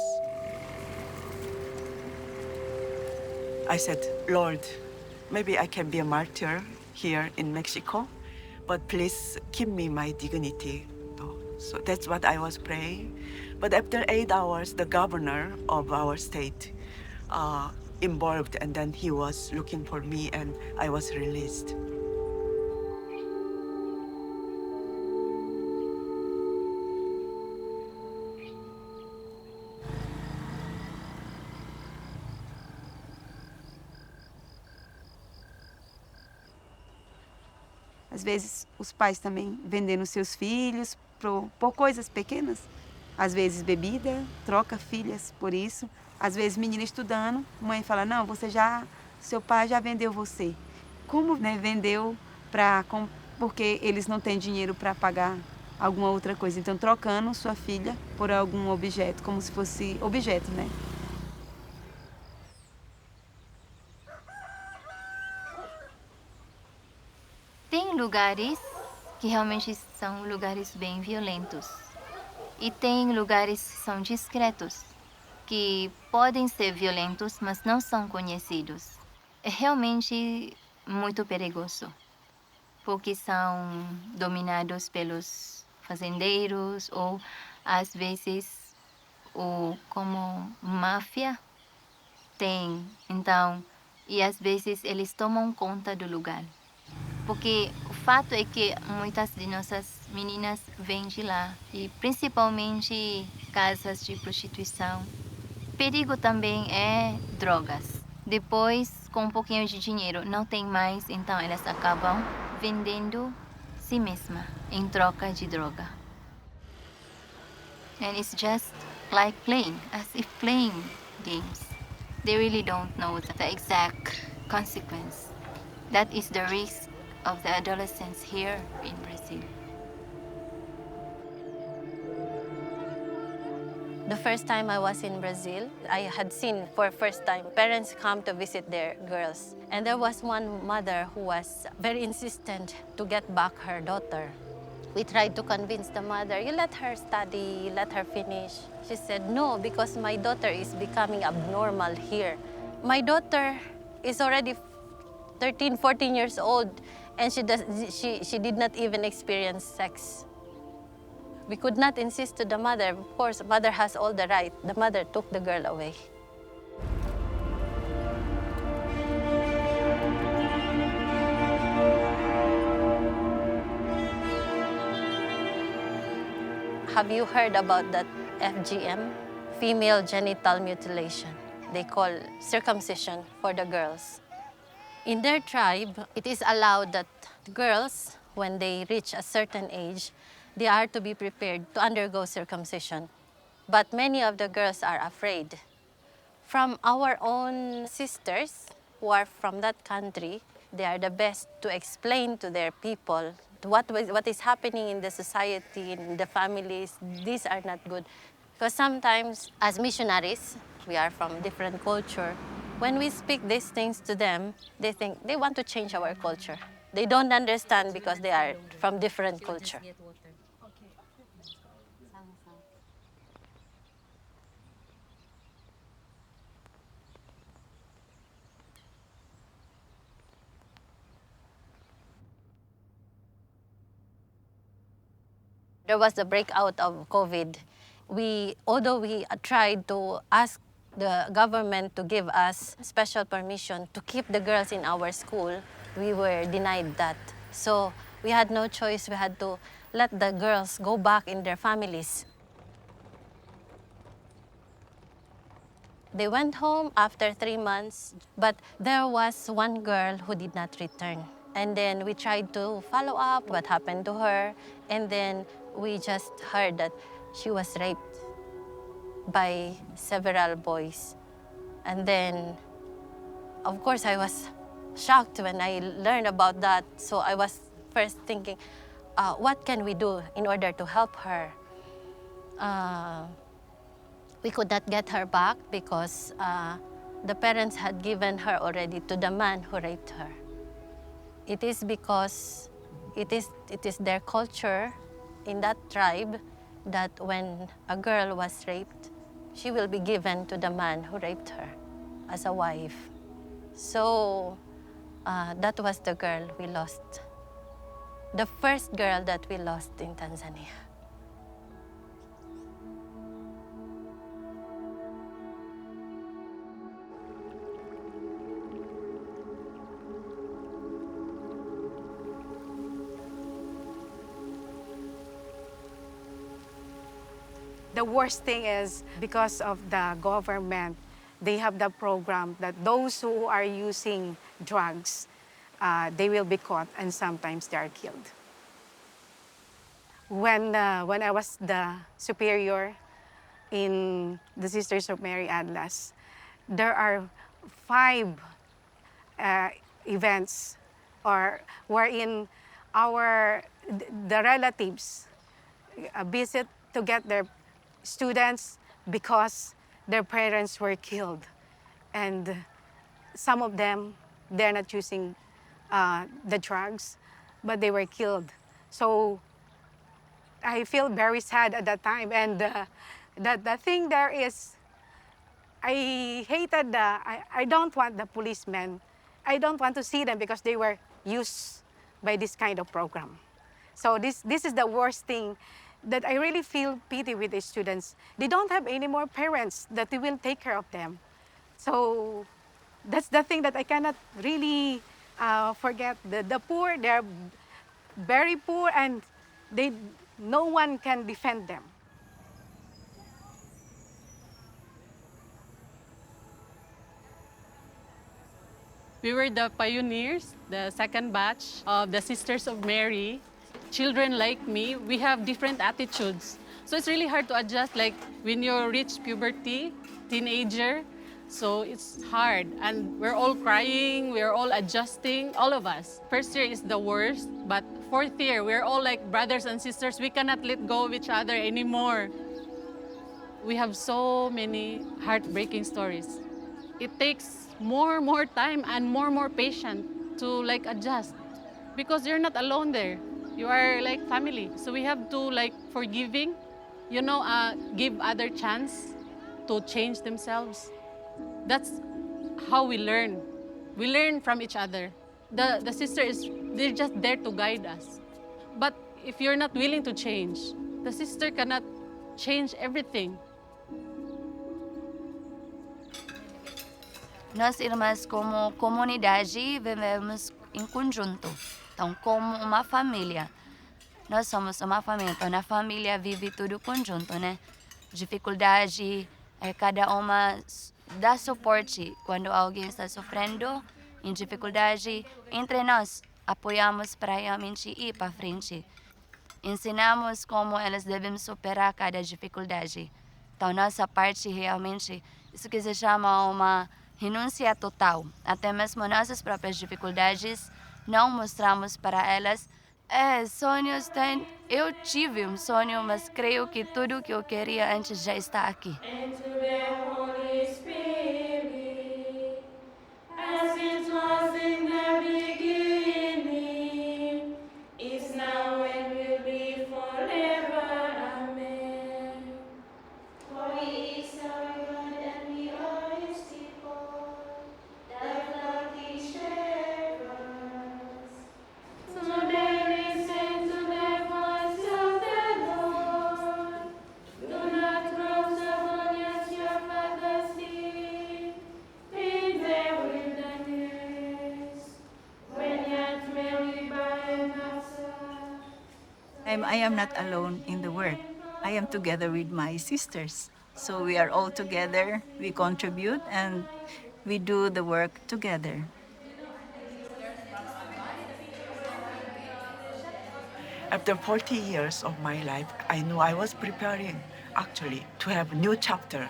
Speaker 17: I said, Lord, maybe I can be a martyr here in Mexico, but please give me my dignity. So that's what I was praying. But after 8 hours, the governor of our state involved, and then he was looking for me, and I was released.
Speaker 2: Às vezes, os pais também vendendo seus filhos por coisas pequenas. Às vezes, bebida, troca filhas por isso. Às vezes, menina estudando, mãe fala, não, seu pai já vendeu você. Como, né, vendeu porque eles não têm dinheiro para pagar alguma outra coisa. Então, trocando sua filha por algum objeto, como se fosse objeto, né?
Speaker 13: Tem lugares que realmente são lugares bem violentos. E tem lugares que são discretos, que podem ser violentos, mas não são conhecidos. É realmente muito perigoso, porque são dominados pelos fazendeiros ou, às vezes, como máfia tem. Então, e às vezes eles tomam conta do lugar. Porque o fato é que muitas de nossas meninas vêm de lá, e principalmente casas de prostituição. Perigo também é drogas. Depois, com um pouquinho de dinheiro, não tem mais, então elas acabam vendendo si mesma em troca de droga. And it's just like playing, as if playing games. They really don't know the exact consequence. That is the risk of the adolescents here in Brazil.
Speaker 15: The first time I was in Brazil, I had seen for first time parents come to visit their girls. And there was one mother who was very insistent to get back her daughter. We tried to convince the mother, you let her study, you let her finish. She said, no, because my daughter is becoming abnormal here. My daughter is already 13, 14 years old, and she did not even experience sex. We could not insist to the mother. Of course, mother has all the right. The mother took the girl away. Have you heard about that FGM? Female genital mutilation. They call circumcision for the girls. In their tribe, it is allowed that girls, when they reach a certain age, they are to be prepared to undergo circumcision. But many of the girls are afraid. From our own sisters who are from that country, they are the best to explain to their people what is happening in the society, in the families. These are not good. Because sometimes, as missionaries, we are from different culture. When we speak these things to them, they think they want to change our culture. They don't understand because they are from different culture. There was the breakout of COVID. Although we tried to ask the government to give us special permission to keep the girls in our school, we were denied that. So we had no choice. We had to let the girls go back in their families. They went home after 3 months, but there was one girl who did not return. And then we tried to follow up what happened to her, and then we just heard that she was raped by several boys. And then, of course, I was shocked when I learned about that. So I was first thinking, what can we do in order to help her? We could not get her back because the parents had given her already to the man who raped her. It is because it is their culture in that tribe that when a girl was raped, she will be given to the man who raped her as a wife. So that was the girl we lost. The first girl that we lost in Tanzania.
Speaker 21: The worst thing is because of the government, they have the program that those who are using drugs, they will be caught and sometimes they are killed. When I was the superior in the Sisters of Mary Atlas, there are 5 events wherein the relatives visit to get their students because their parents were killed. And some of them, they're not using the drugs, but they were killed. So I feel very sad at that time. And the thing there is, I don't want the policemen, I don't want to see them because they were used by this kind of program. So this is the worst thing, that I really feel pity with the students. They don't have any more parents that will take care of them. So that's the thing that I cannot really forget. The poor, they're very poor and no one can defend them.
Speaker 10: We were the pioneers, the second batch of the Sisters of Mary. Children like me, we have different attitudes. So it's really hard to adjust, like when you reach puberty, teenager, so it's hard. And we're all crying, we're all adjusting, all of us. First year is the worst, but fourth year, we're all like brothers and sisters. We cannot let go of each other anymore. We have so many heartbreaking stories. It takes more time and more patience to like adjust because you're not alone there. You are like family. So we have to like forgiving, give other chance to change themselves. That's how we learn. We learn from each other. The sister they're just there to guide us. But if you're not willing to change, the sister cannot change everything.
Speaker 8: Nós, irmãs, como comunidade, vivemos em conjunto. Então, como uma família. Nós somos uma família. Então, na família vive tudo conjunto, né? Dificuldade, cada uma dá suporte quando alguém está sofrendo em dificuldade. Entre nós, apoiamos para realmente ir para frente. Ensinamos como elas devem superar cada dificuldade. Então, nossa parte realmente, isso que se chama uma renúncia total. Até mesmo nossas próprias dificuldades, não mostramos para elas. Sonhos tem. Eu tive um sonho, mas creio que tudo que eu queria antes já está aqui.
Speaker 18: I am not alone in the work. I am together with my sisters. So we are all together, we contribute, and we do the work together.
Speaker 19: After 40 years of my life, I knew I was preparing, actually, to have a new chapter.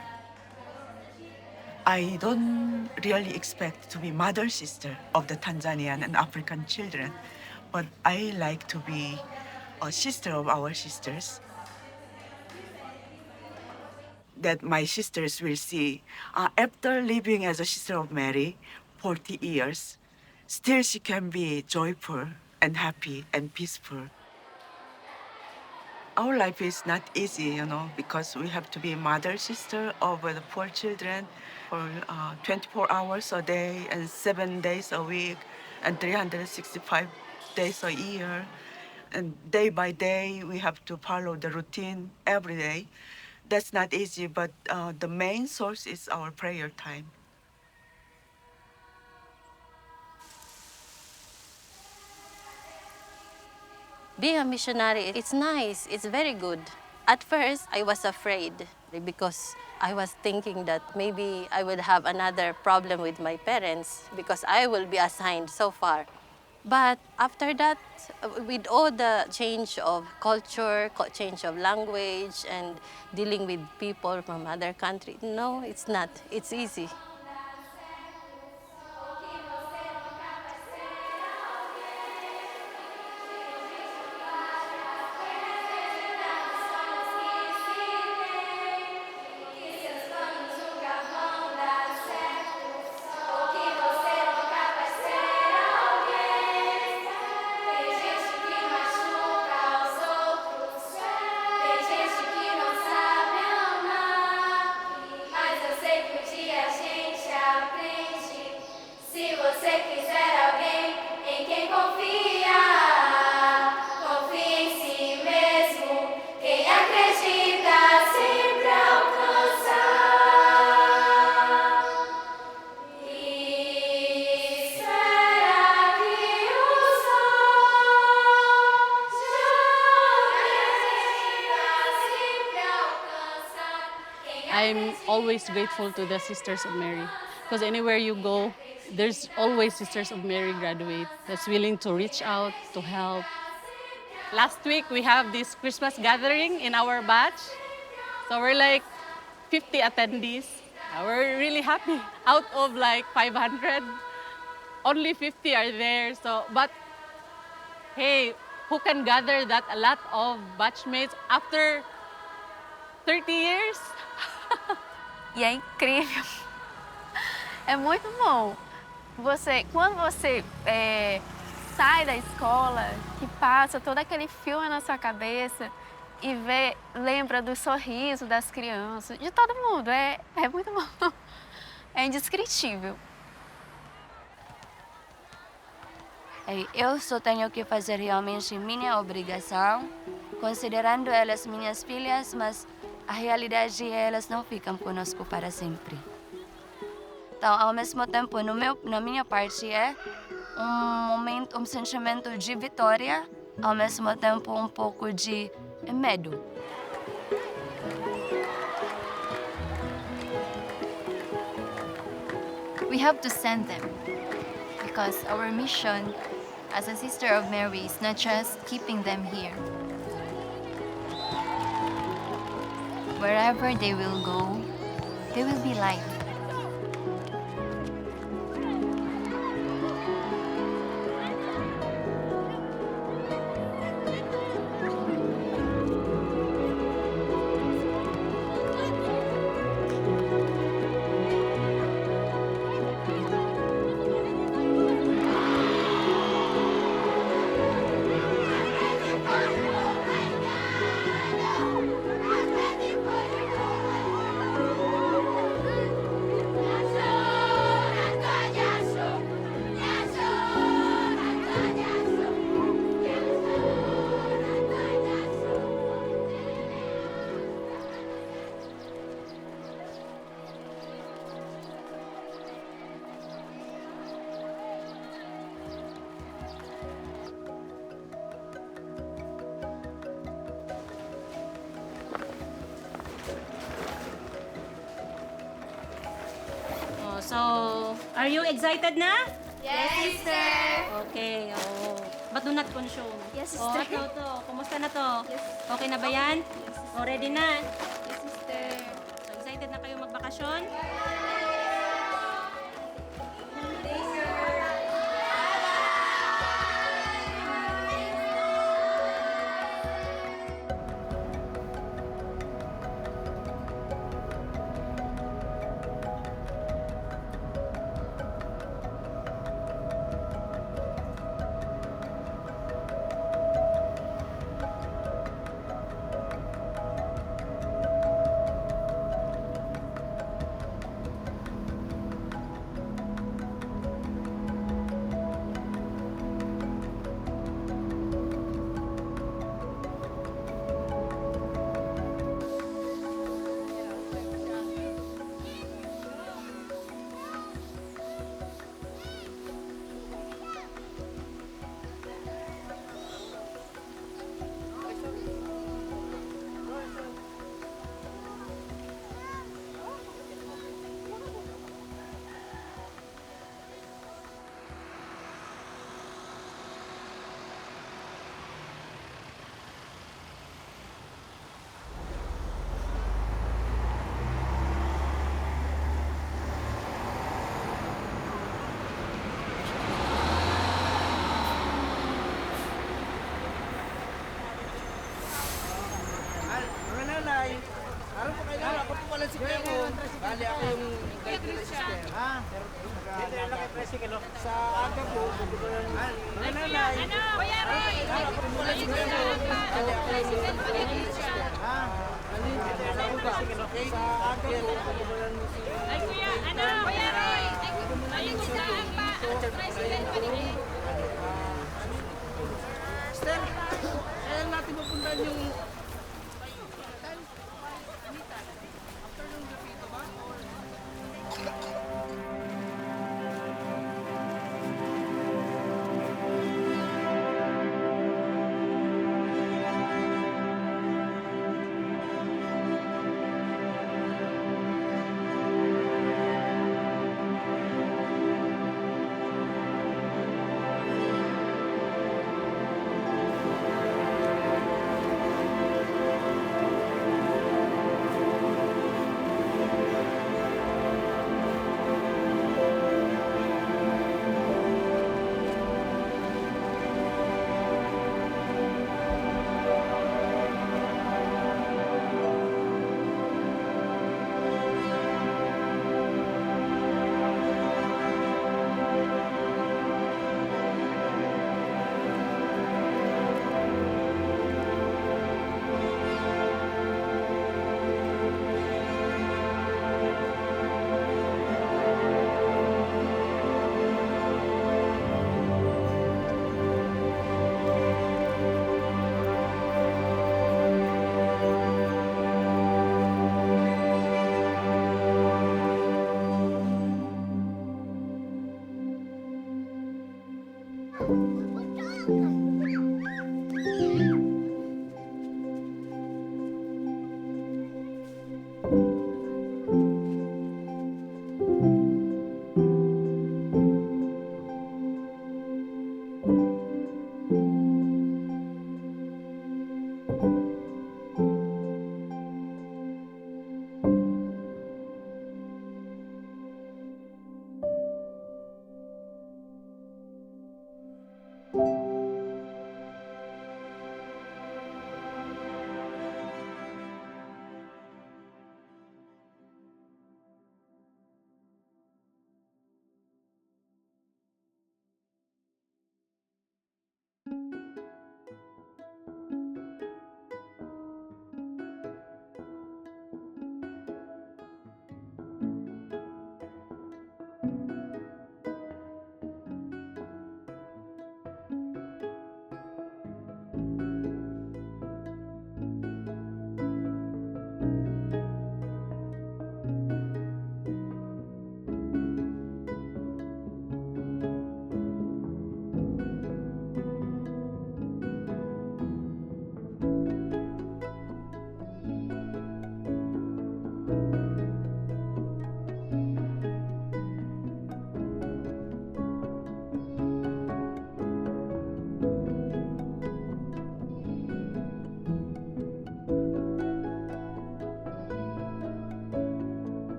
Speaker 19: I don't really expect to be mother sister of the Tanzanian and African children, but I like to be a sister of our sisters. That my sisters will see, after living as a sister of Mary 40 years, still she can be joyful and happy and peaceful. Our life is not easy, because we have to be mother, sister of the 4 children for 24 hours a day and 7 days a week and 365 days a year. And day by day, we have to follow the routine every day. That's not easy, but the main source is our prayer time.
Speaker 15: Being a missionary, it's nice, it's very good. At first, I was afraid because I was thinking that maybe I would have another problem with my parents because I will be assigned so far. But after that, with all the change of culture, change of language, and dealing with people from other countries, no, it's not. It's easy.
Speaker 10: I'm always grateful to the Sisters of Mary because anywhere you go, there's always Sisters of Mary graduate that's willing to reach out, to help. Last week, we have this Christmas gathering in our batch. So we're like 50 attendees. We're really happy. Out of like 500, only 50 are there. So, but hey, who can gather that a lot of batchmates after 30 years?
Speaker 4: E é incrível. É muito bom. Quando você sai da escola, que passa todo aquele filme na sua cabeça e lembra do sorriso das crianças, de todo mundo. É muito bom. É indescritível.
Speaker 8: Eu só tenho que fazer realmente minha obrigação, considerando elas minhas filhas, mas a realidade é que elas não ficam conosco para sempre. Então, ao mesmo tempo, na minha parte é um sentimento de vitória, ao mesmo tempo um pouco de medo.
Speaker 13: We have to send them because our mission as a Sister of Mary is not just keeping them here. Wherever they will go, they will be light.
Speaker 6: So, are you excited na?
Speaker 4: Yes, sister.
Speaker 6: Okay, But do not consume.
Speaker 4: Yes, sister.
Speaker 6: Ito. Kumusta na to? Yes. Okay na ba yan? Yes, ready na?
Speaker 4: Yes, sister.
Speaker 6: So, excited na kayo magbakasyon?
Speaker 7: bali ako yung guide nila sister. Ha? Ito yung laki presikalo. Sa aga po, nanay. Ano? Kuya Roy! Bali ako yung guide nila sister. Ha? Ito yung laki presikalo. Sa aga po, ay kuya, ano? Kuya Roy! Ay, kumusta ang pa? President pa rin.